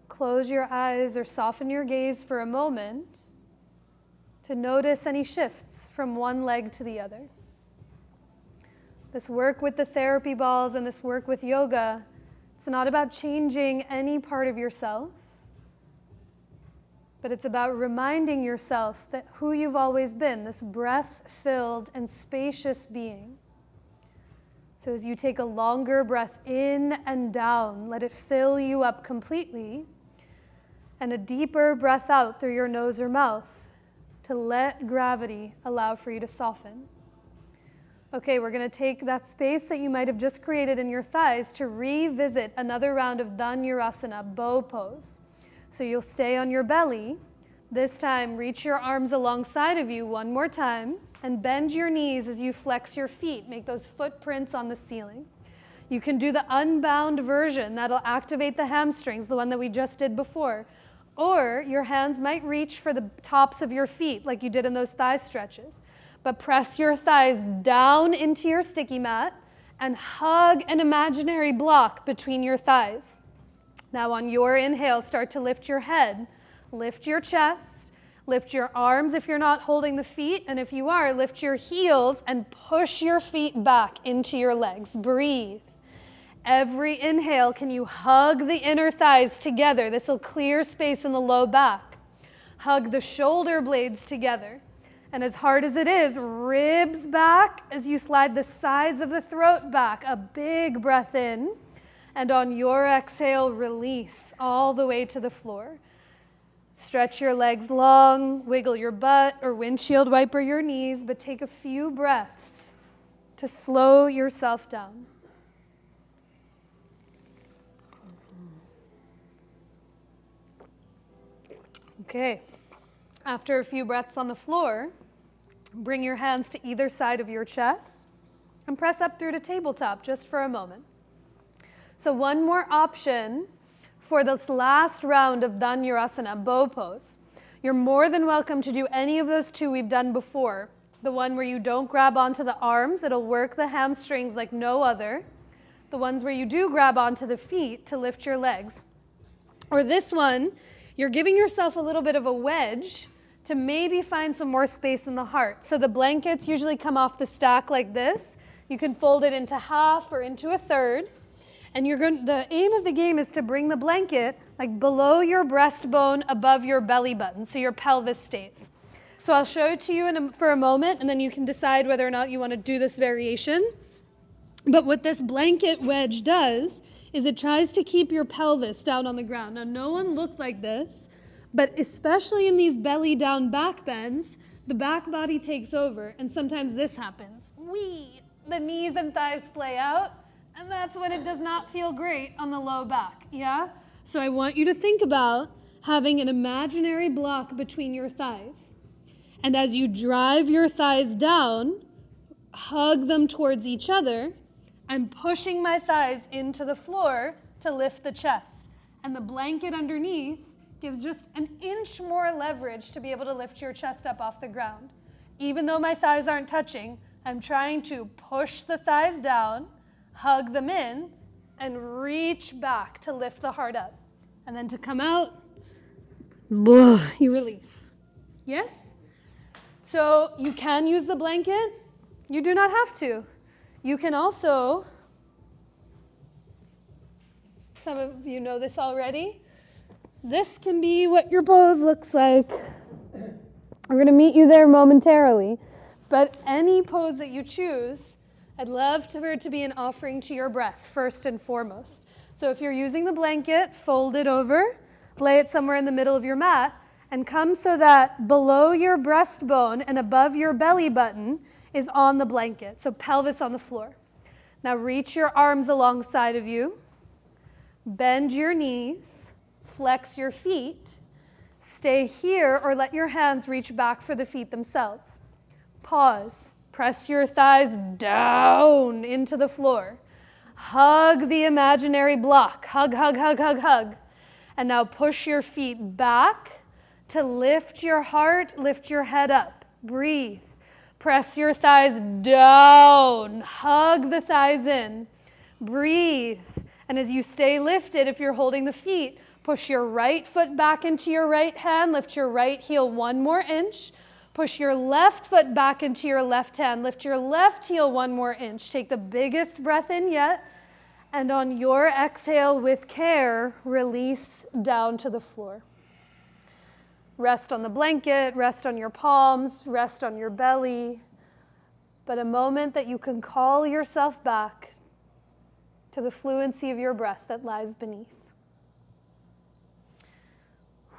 close your eyes or soften your gaze for a moment to notice any shifts from one leg to the other. This work with the therapy balls and this work with yoga, it's not about changing any part of yourself, but it's about reminding yourself that who you've always been, this breath-filled and spacious being. So as you take a longer breath in and down, let it fill you up completely, and a deeper breath out through your nose or mouth to let gravity allow for you to soften. Okay, we're going to take that space that you might have just created in your thighs to revisit another round of Dhanurasana, bow pose. So you'll stay on your belly. This time, reach your arms alongside of you one more time. And bend your knees as you flex your feet. Make those footprints on the ceiling. You can do the unbound version. That'll activate the hamstrings, the one that we just did before. Or your hands might reach for the tops of your feet like you did in those thigh stretches. But press your thighs down into your sticky mat and hug an imaginary block between your thighs. Now on your inhale, start to lift your head, lift your chest, lift your arms if you're not holding the feet, and if you are, lift your heels and push your feet back into your legs. Breathe. Every inhale, can you hug the inner thighs together? This will clear space in the low back. Hug the shoulder blades together. And as hard as it is, ribs back as you slide the sides of the throat back. A big breath in. And on your exhale, release all the way to the floor. Stretch your legs long, wiggle your butt or windshield wiper your knees, but take a few breaths to slow yourself down. Okay, after a few breaths on the floor, bring your hands to either side of your chest and press up through to tabletop just for a moment. So one more option for this last round of Dhanurasana, bow pose. You're more than welcome to do any of those two we've done before. The one where you don't grab onto the arms, it'll work the hamstrings like no other. The ones where you do grab onto the feet to lift your legs. Or this one, you're giving yourself a little bit of a wedge to maybe find some more space in the heart. So the blankets usually come off the stack like this. You can fold it into half or into a third. And the aim of the game is to bring the blanket like below your breastbone, above your belly button, so your pelvis stays. So I'll show it to you for a moment, and then you can decide whether or not you want to do this variation. But what this blanket wedge does is it tries to keep your pelvis down on the ground. Now, no one looked like this, but especially in these belly down back bends, the back body takes over, and sometimes this happens. The knees and thighs play out. And that's when it does not feel great on the low back, yeah? So I want you to think about having an imaginary block between your thighs. And as you drive your thighs down, hug them towards each other. I'm pushing my thighs into the floor to lift the chest. And the blanket underneath gives just an inch more leverage to be able to lift your chest up off the ground. Even though my thighs aren't touching, I'm trying to push the thighs down, hug them in, and reach back to lift the heart up. And then to come out, you release. Yes? So you can use the blanket. You do not have to. You can also, some of you know this already, this can be what your pose looks like. We're going to meet you there momentarily. But any pose that you choose, I'd love for it to be an offering to your breath, first and foremost. So if you're using the blanket, fold it over, lay it somewhere in the middle of your mat, and come so that below your breastbone and above your belly button is on the blanket, so pelvis on the floor. Now reach your arms alongside of you, bend your knees, flex your feet, stay here or let your hands reach back for the feet themselves. Pause. Press your thighs down into the floor. Hug the imaginary block. Hug, hug, hug, hug, hug. And now push your feet back to lift your heart, lift your head up. Breathe. Press your thighs down. Hug the thighs in. Breathe. And as you stay lifted, if you're holding the feet, push your right foot back into your right hand. Lift your right heel 1 more inch. Push your left foot back into your left hand. Lift your left heel 1 more inch. Take the biggest breath in yet. And on your exhale with care, release down to the floor. Rest on the blanket, rest on your palms, rest on your belly. But a moment that you can call yourself back to the fluency of your breath that lies beneath.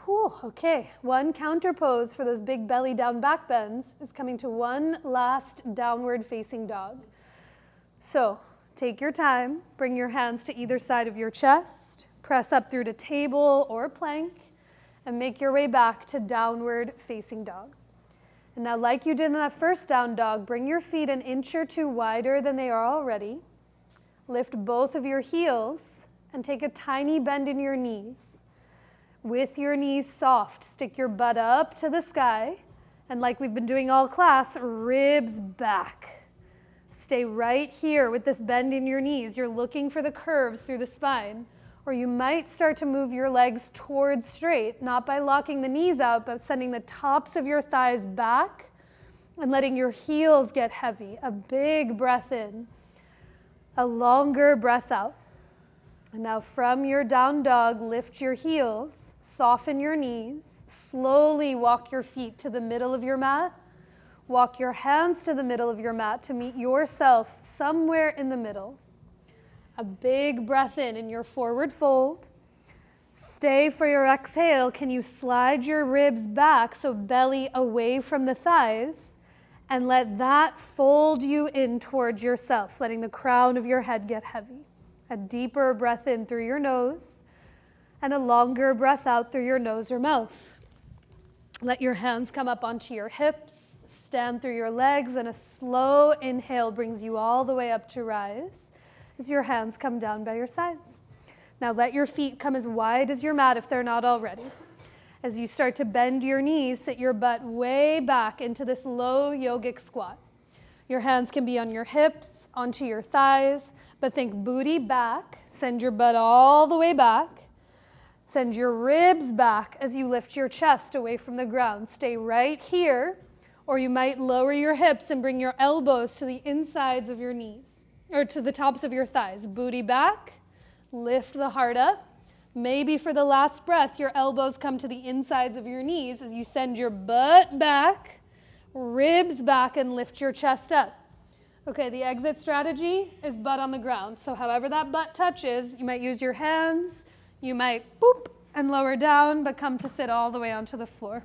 Whew, okay, one counter pose for those big belly down back bends is coming to one last downward facing dog. So take your time, bring your hands to either side of your chest, press up through to table or plank, and make your way back to downward facing dog. And now, like you did in that first down dog, bring your feet an inch or two wider than they are already. Lift both of your heels and take a tiny bend in your knees. With your knees soft, stick your butt up to the sky, and like we've been doing all class, ribs back. Stay right here with this bend in your knees. You're looking for the curves through the spine. Or you might start to move your legs towards straight, not by locking the knees out, but sending the tops of your thighs back and letting your heels get heavy. A big breath in, a longer breath out. And now from your down dog, lift your heels, soften your knees, slowly walk your feet to the middle of your mat. Walk your hands to the middle of your mat to meet yourself somewhere in the middle. A big breath in your forward fold. Stay for your exhale. Can you slide your ribs back so belly away from the thighs? And let that fold you in towards yourself, letting the crown of your head get heavy. A deeper breath in through your nose and a longer breath out through your nose or mouth. Let your hands come up onto your hips, stand through your legs, and a slow inhale brings you all the way up to rise as your hands come down by your sides. Now let your feet come as wide as your mat if they're not already. As you start to bend your knees, sit your butt way back into this low yogic squat. Your hands can be on your hips, onto your thighs, but think booty back. Send your butt all the way back. Send your ribs back as you lift your chest away from the ground. Stay right here, or you might lower your hips and bring your elbows to the insides of your knees, or to the tops of your thighs. Booty back, lift the heart up. Maybe for the last breath, your elbows come to the insides of your knees as you send your butt back, ribs back, and lift your chest up. Okay, the exit strategy is butt on the ground. So however that butt touches, you might use your hands, you might boop and lower down, but come to sit all the way onto the floor.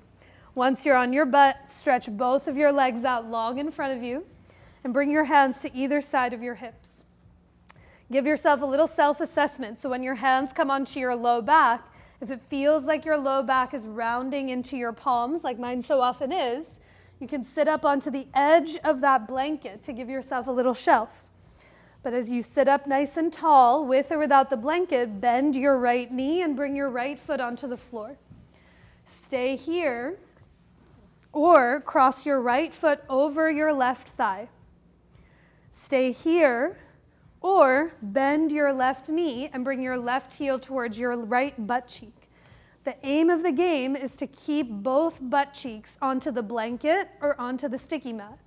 Once you're on your butt, stretch both of your legs out long in front of you and bring your hands to either side of your hips. Give yourself a little self-assessment. So when your hands come onto your low back, if it feels like your low back is rounding into your palms, like mine so often is, you can sit up onto the edge of that blanket to give yourself a little shelf. But as you sit up nice and tall, with or without the blanket, bend your right knee and bring your right foot onto the floor. Stay here, or cross your right foot over your left thigh. Stay here, or bend your left knee and bring your left heel towards your right butt cheek. The aim of the game is to keep both butt cheeks onto the blanket or onto the sticky mat.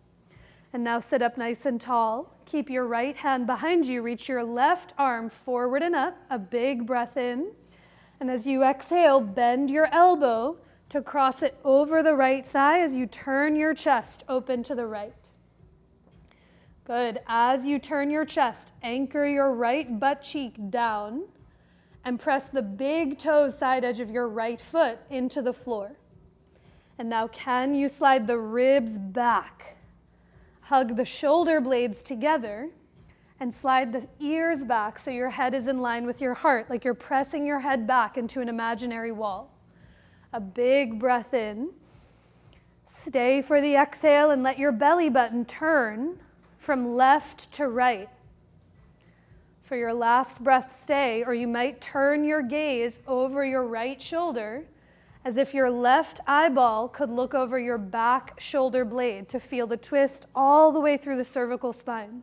And now sit up nice and tall. Keep your right hand behind you. Reach your left arm forward and up. A big breath in. And as you exhale, bend your elbow to cross it over the right thigh as you turn your chest open to the right. Good. As you turn your chest, anchor your right butt cheek down and press the big toe side edge of your right foot into the floor. And now can you slide the ribs back? Hug the shoulder blades together and slide the ears back so your head is in line with your heart, like you're pressing your head back into an imaginary wall. A big breath in. Stay for the exhale and let your belly button turn from left to right. For your last breath, stay, or you might turn your gaze over your right shoulder as if your left eyeball could look over your back shoulder blade to feel the twist all the way through the cervical spine.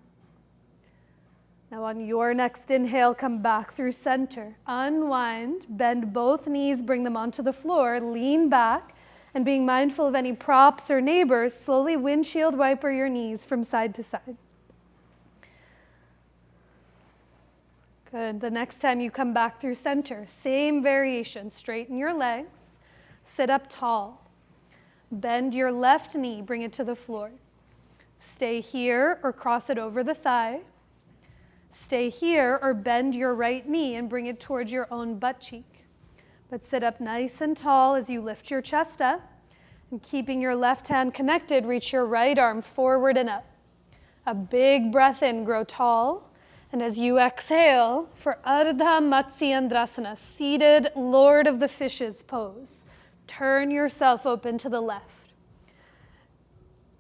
Now on your next inhale, come back through center. Unwind, bend both knees, bring them onto the floor, lean back, and being mindful of any props or neighbors, slowly windshield wiper your knees from side to side. Good. The next time you come back through center, same variation. Straighten your legs, sit up tall. Bend your left knee, bring it to the floor. Stay here or cross it over the thigh. Stay here or bend your right knee and bring it towards your own butt cheek. But sit up nice and tall as you lift your chest up. And keeping your left hand connected, reach your right arm forward and up. A big breath in, grow tall. And as you exhale for Ardha Matsyendrasana, seated Lord of the Fishes pose, turn yourself open to the left.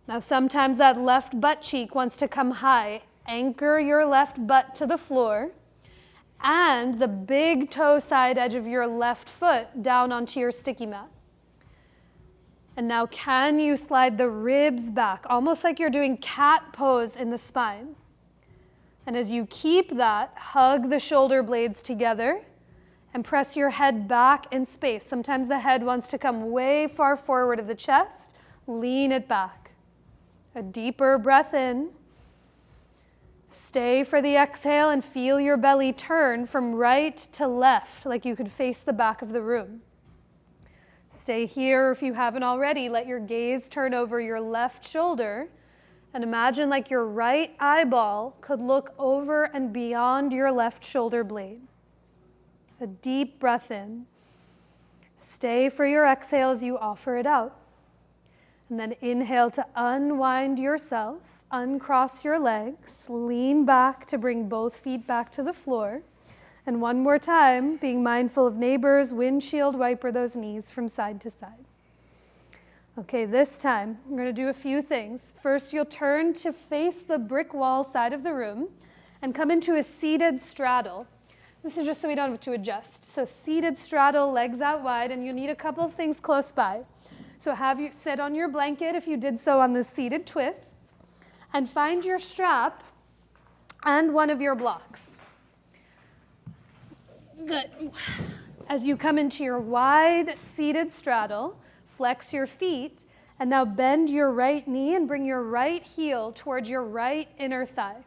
Now sometimes that left butt cheek wants to come high. Anchor your left butt to the floor and the big toe side edge of your left foot down onto your sticky mat. And now can you slide the ribs back, almost like you're doing cat pose in the spine. And as you keep that, hug the shoulder blades together and press your head back in space. Sometimes the head wants to come way far forward of the chest. Lean it back. A deeper breath in. Stay for the exhale and feel your belly turn from right to left, like you could face the back of the room. Stay here if you haven't already. Let your gaze turn over your left shoulder and imagine like your right eyeball could look over and beyond your left shoulder blade. A deep breath in. Stay for your exhale as you offer it out. And then inhale to unwind yourself, uncross your legs, lean back to bring both feet back to the floor. And one more time, being mindful of neighbors, windshield wiper those knees from side to side. Okay, this time, I'm going to do a few things. First, you'll turn to face the brick wall side of the room and come into a seated straddle. This is just so we don't have to adjust. So seated straddle, legs out wide, and you need a couple of things close by. So have you sit on your blanket if you did so on the seated twists, and find your strap and one of your blocks. Good. As you come into your wide seated straddle, flex your feet, and now bend your right knee and bring your right heel towards your right inner thigh.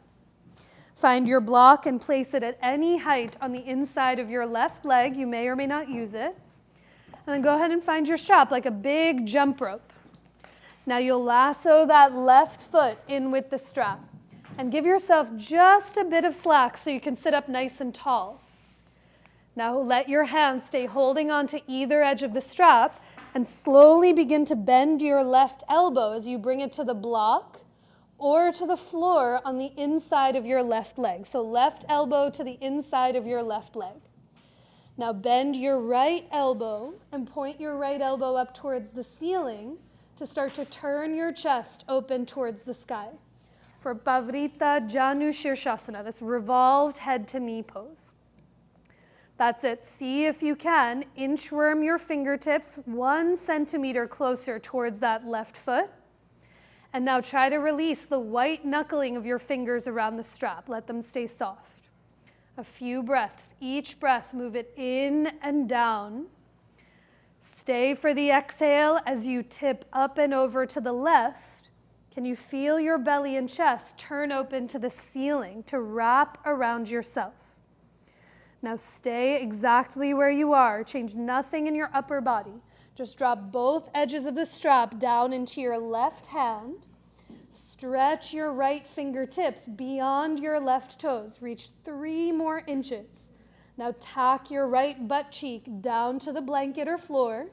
Find your block and place it at any height on the inside of your left leg. You may or may not use it. And then go ahead and find your strap like a big jump rope. Now you'll lasso that left foot in with the strap and give yourself just a bit of slack so you can sit up nice and tall. Now let your hands stay holding onto either edge of the strap and slowly begin to bend your left elbow as you bring it to the block or to the floor on the inside of your left leg. So left elbow to the inside of your left leg. Now bend your right elbow and point your right elbow up towards the ceiling to start to turn your chest open towards the sky for Pavrita Janu Shirshasana, this revolved head to knee pose. That's it. See if you can inchworm your fingertips 1 centimeter closer towards that left foot. And now try to release the white knuckling of your fingers around the strap. Let them stay soft. A few breaths. Each breath, move it in and down. Stay for the exhale as you tip up and over to the left. Can you feel your belly and chest turn open to the ceiling to wrap around yourself? Now stay exactly where you are. Change nothing in your upper body. Just drop both edges of the strap down into your left hand. Stretch your right fingertips beyond your left toes. Reach 3 more inches. Now tack your right butt cheek down to the blanket or floor.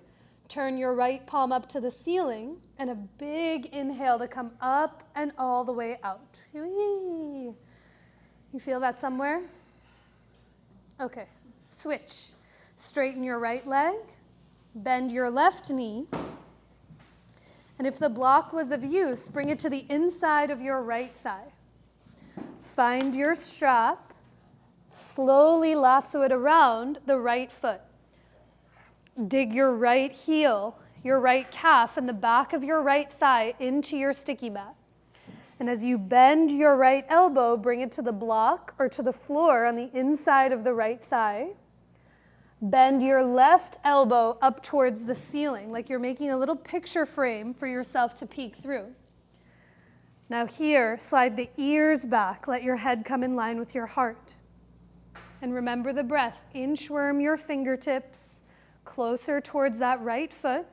Turn your right palm up to the ceiling. And a big inhale to come up and all the way out. You feel that somewhere? Okay, switch. Straighten your right leg. Bend your left knee. And if the block was of use, bring it to the inside of your right thigh. Find your strap. Slowly lasso it around the right foot. Dig your right heel, your right calf, and the back of your right thigh into your sticky mat. And as you bend your right elbow, bring it to the block or to the floor on the inside of the right thigh. Bend your left elbow up towards the ceiling, like you're making a little picture frame for yourself to peek through. Now here, slide the ears back. Let your head come in line with your heart. And remember the breath. Inchworm your fingertips closer towards that right foot.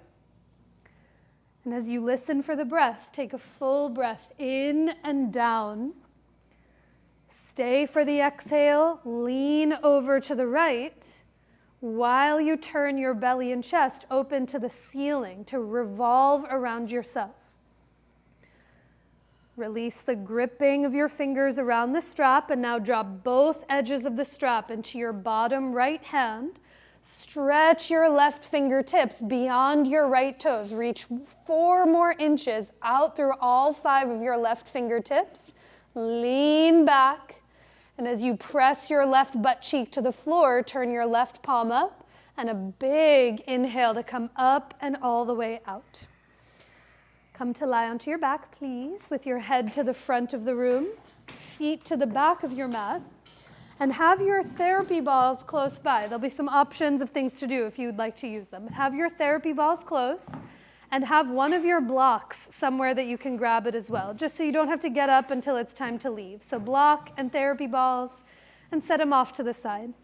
And as you listen for the breath, take a full breath in and down. Stay for the exhale. Lean over to the right while you turn your belly and chest open to the ceiling to revolve around yourself. Release the gripping of your fingers around the strap and now drop both edges of the strap into your bottom right hand. Stretch your left fingertips beyond your right toes. Reach 4 more inches out through all 5 of your left fingertips. Lean back. And as you press your left butt cheek to the floor, turn your left palm up and a big inhale to come up and all the way out. Come to lie onto your back, please, with your head to the front of the room, feet to the back of your mat. And have your therapy balls close by. There'll be some options of things to do if you'd like to use them. Have your therapy balls close and have one of your blocks somewhere that you can grab it as well, just so you don't have to get up until it's time to leave. So block and therapy balls and set them off to the side.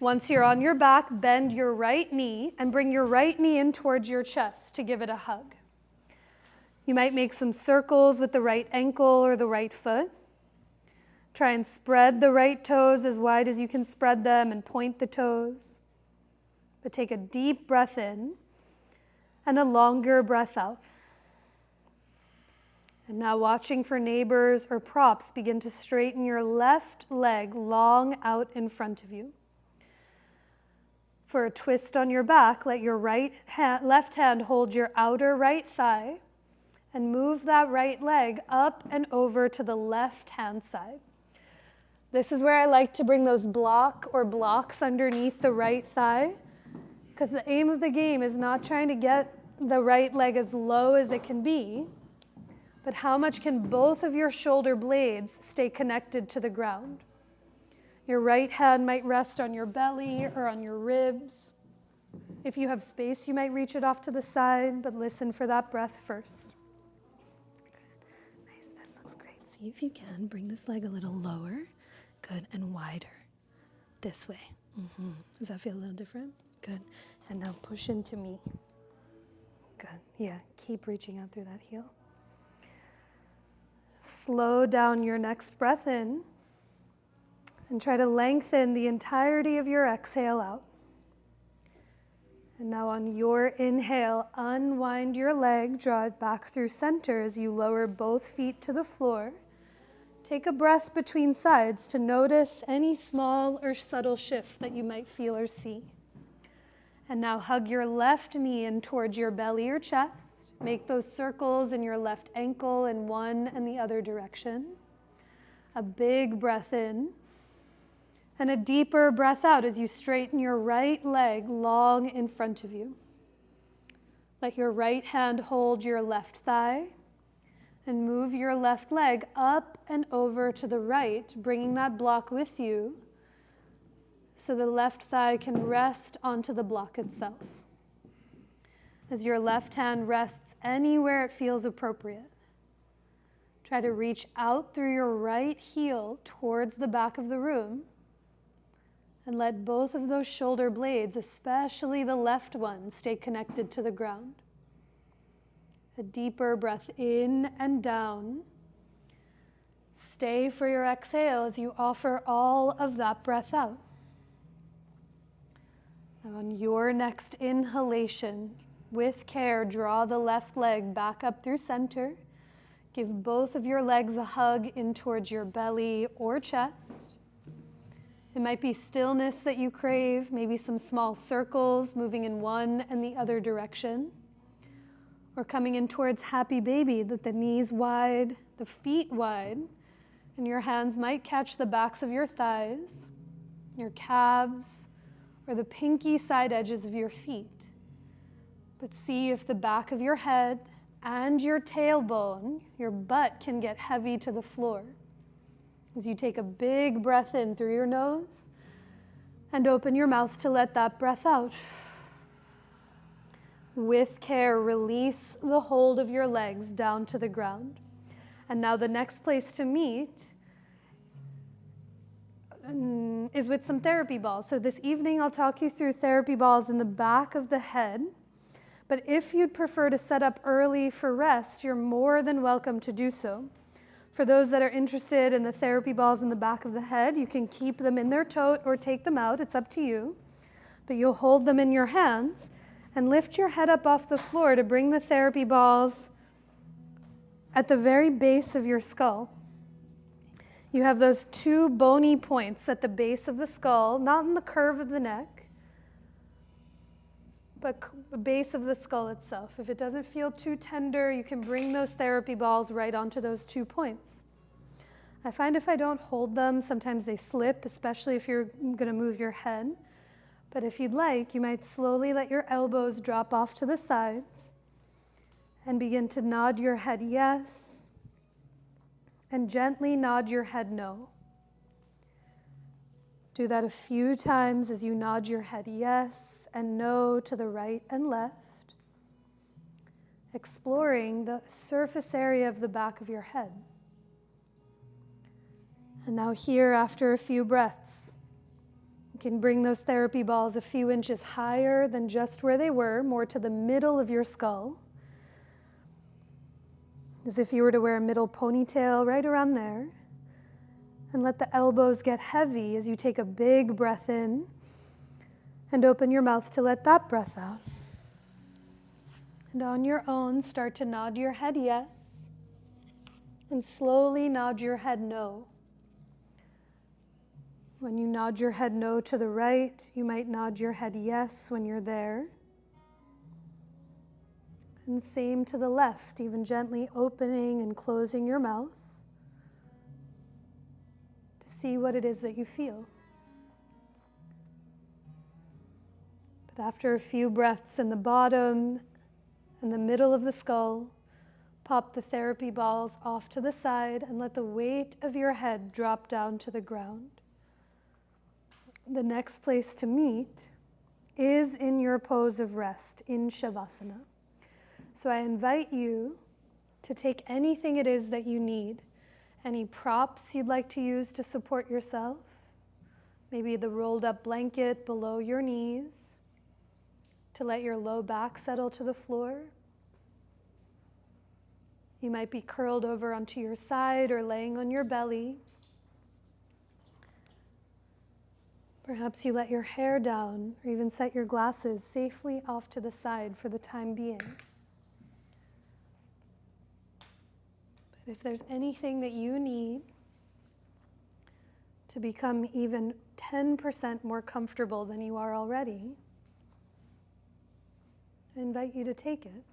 Once you're on your back, bend your right knee and bring your right knee in towards your chest to give it a hug. You might make some circles with the right ankle or the right foot. Try and spread the right toes as wide as you can spread them and point the toes. But take a deep breath in and a longer breath out. And now, watching for neighbors or props, begin to straighten your left leg long out in front of you. For a twist on your back, let your left hand hold your outer right thigh and move that right leg up and over to the left hand side. This is where I like to bring those blocks underneath the right thigh, because the aim of the game is not trying to get the right leg as low as it can be, but how much can both of your shoulder blades stay connected to the ground? Your right hand might rest on your belly or on your ribs. If you have space, you might reach it off to the side, but listen for that breath first. Nice, this looks great. See if you can bring this leg a little lower. Good, and wider. This way. Does that feel a little different? Good. And now push into me. Good. Yeah, keep reaching out through that heel. Slow down your next breath in and try to lengthen the entirety of your exhale out. And now on your inhale, unwind your leg, draw it back through center as you lower both feet to the floor. Take a breath between sides to notice any small or subtle shift that you might feel or see. And now hug your left knee in towards your belly or chest. Make those circles in your left ankle in one and the other direction. A big breath in. And a deeper breath out as you straighten your right leg long in front of you. Let your right hand hold your left thigh and move your left leg up and over to the right, bringing that block with you so the left thigh can rest onto the block itself. As your left hand rests anywhere it feels appropriate, try to reach out through your right heel towards the back of the room and let both of those shoulder blades, especially the left one, stay connected to the ground. A deeper breath in and down. Stay for your exhale as you offer all of that breath out. Now on your next inhalation, with care, draw the left leg back up through center. Give both of your legs a hug in towards your belly or chest. It might be stillness that you crave, maybe some small circles moving in one and the other direction. Or coming in towards happy baby, that the knees wide, the feet wide, and your hands might catch the backs of your thighs, your calves, or the pinky side edges of your feet. But see if the back of your head and your tailbone, your butt, can get heavy to the floor. As you take a big breath in through your nose and open your mouth to let that breath out. With care, release the hold of your legs down to the ground. And now the next place to meet is with some therapy balls. So this evening I'll talk you through therapy balls in the back of the head. But if you'd prefer to set up early for rest, you're more than welcome to do so. For those that are interested in the therapy balls in the back of the head, you can keep them in their tote or take them out. It's up to you. But you'll hold them in your hands and lift your head up off the floor to bring the therapy balls at the very base of your skull. You have those two bony points at the base of the skull, not in the curve of the neck, but the base of the skull itself. If it doesn't feel too tender, you can bring those therapy balls right onto those 2 points. I find if I don't hold them, sometimes they slip, especially if you're going to move your head. But if you'd like, you might slowly let your elbows drop off to the sides and begin to nod your head yes, and gently nod your head no. Do that a few times as you nod your head yes and no to the right and left, exploring the surface area of the back of your head. And now here, after a few breaths, you can bring those therapy balls a few inches higher than just where they were, more to the middle of your skull. As if you were to wear a middle ponytail right around there. And let the elbows get heavy as you take a big breath in and open your mouth to let that breath out. And on your own, start to nod your head yes, and slowly nod your head no. When you nod your head no to the right, you might nod your head yes when you're there. And same to the left, even gently opening and closing your mouth to see what it is that you feel. But after a few breaths in the bottom and the middle of the skull, pop the therapy balls off to the side and let the weight of your head drop down to the ground. The next place to meet is in your pose of rest, in Shavasana. So I invite you to take anything it is that you need, any props you'd like to use to support yourself, maybe the rolled up blanket below your knees, to let your low back settle to the floor. You might be curled over onto your side or laying on your belly. Perhaps you let your hair down or even set your glasses safely off to the side for the time being. But if there's anything that you need to become even 10% more comfortable than you are already, I invite you to take it.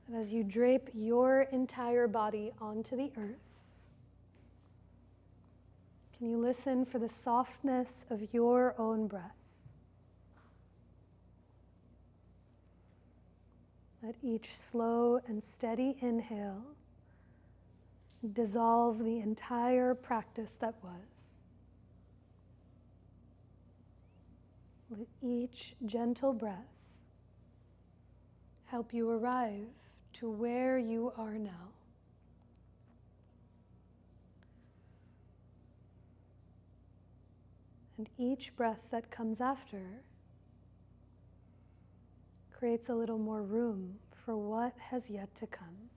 And as you drape your entire body onto the earth, can you listen for the softness of your own breath? Let each slow and steady inhale dissolve the entire practice that was. Let each gentle breath help you arrive to where you are now. And each breath that comes after creates a little more room for what has yet to come.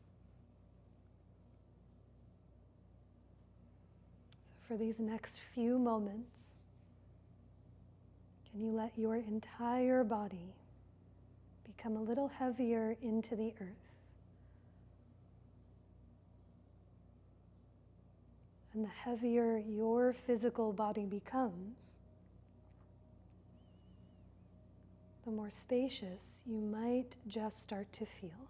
So for these next few moments, can you let your entire body become a little heavier into the earth? And the heavier your physical body becomes, the more spacious you might just start to feel.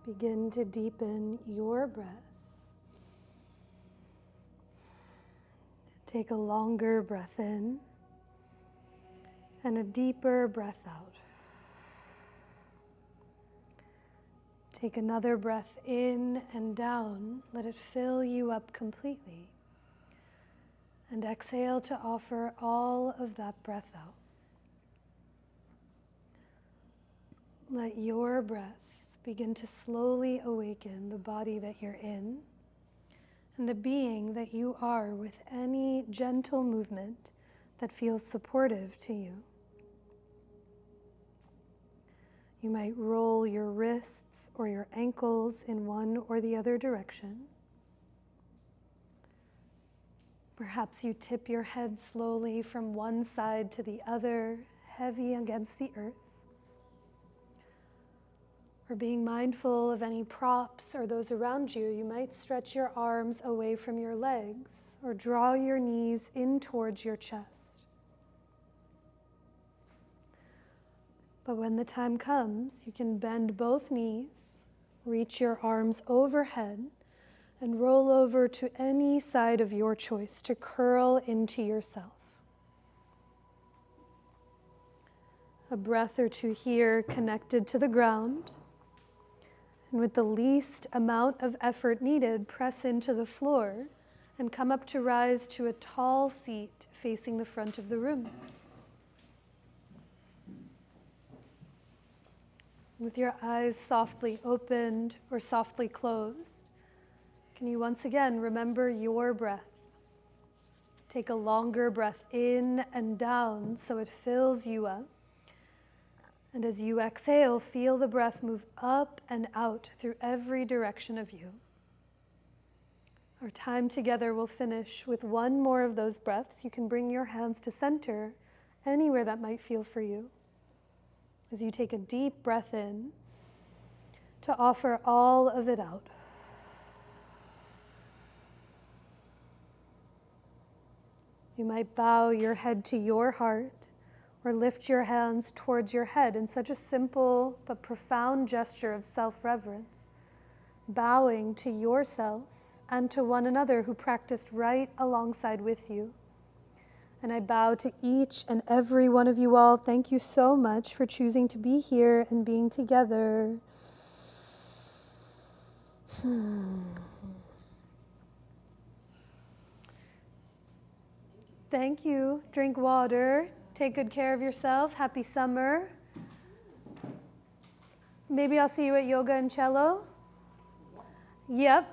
Begin to deepen your breath. Take a longer breath in and a deeper breath out. Take another breath in and down. Let it fill you up completely. And exhale to offer all of that breath out. Let your breath begin to slowly awaken the body that you're in and the being that you are with any gentle movement that feels supportive to you. You might roll your wrists or your ankles in one or the other direction. Perhaps you tip your head slowly from one side to the other, heavy against the earth. Or being mindful of any props or those around you, you might stretch your arms away from your legs or draw your knees in towards your chest. But when the time comes, you can bend both knees, reach your arms overhead, and roll over to any side of your choice to curl into yourself. A breath or two here connected to the ground. And with the least amount of effort needed, press into the floor and come up to rise to a tall seat facing the front of the room. With your eyes softly opened or softly closed, can you once again remember your breath? Take a longer breath in and down so it fills you up. And as you exhale, feel the breath move up and out through every direction of you. Our time together will finish with one more of those breaths. You can bring your hands to center, anywhere that might feel for you. As you take a deep breath in, to offer all of it out. You might bow your head to your heart, or lift your hands towards your head in such a simple but profound gesture of self-reverence, bowing to yourself and to one another who practiced right alongside with you. And I bow to each and every one of you all. Thank you so much for choosing to be here and being together. Thank you. Drink water. Take good care of yourself. Happy summer. Maybe I'll see you at Yoga and Cello. Yep.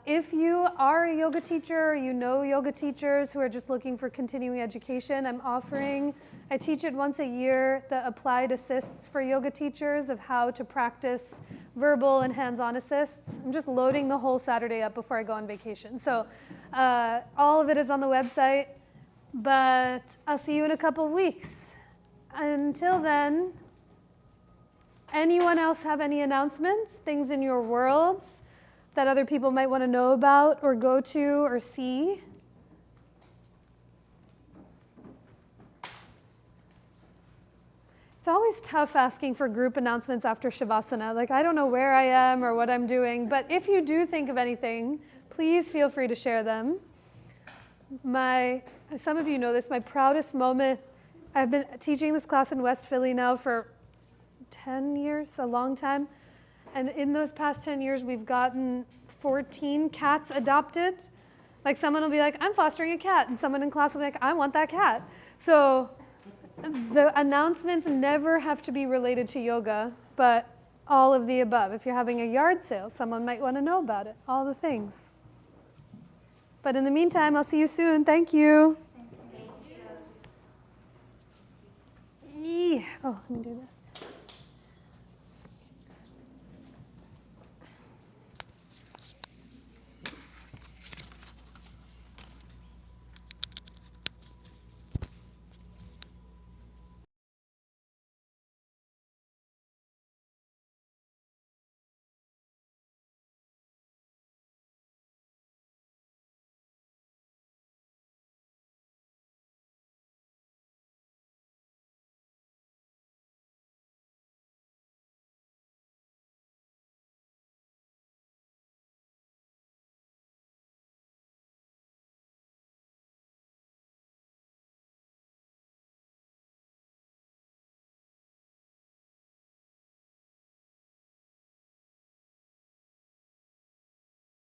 If you are a yoga teacher, or you know yoga teachers who are just looking for continuing education, I teach it once a year, the applied assists for yoga teachers of how to practice verbal and hands-on assists. I'm just loading the whole Saturday up before I go on vacation. So all of it is on the website. But I'll see you in a couple of weeks. Until then, anyone else have any announcements, things in your worlds that other people might want to know about or go to or see? It's always tough asking for group announcements after Shavasana. Like, I don't know where I am or what I'm doing, but if you do think of anything, please feel free to share them. Some of you know this, my proudest moment, I've been teaching this class in West Philly now for 10 years, a long time. And in those past 10 years, we've gotten 14 cats adopted. Like someone will be like, I'm fostering a cat. And someone in class will be like, I want that cat. So the announcements never have to be related to yoga, but all of the above. If you're having a yard sale, someone might want to know about it, all the things. But in the meantime, I'll see you soon. Thank you. Thank you. Oh, let me do this.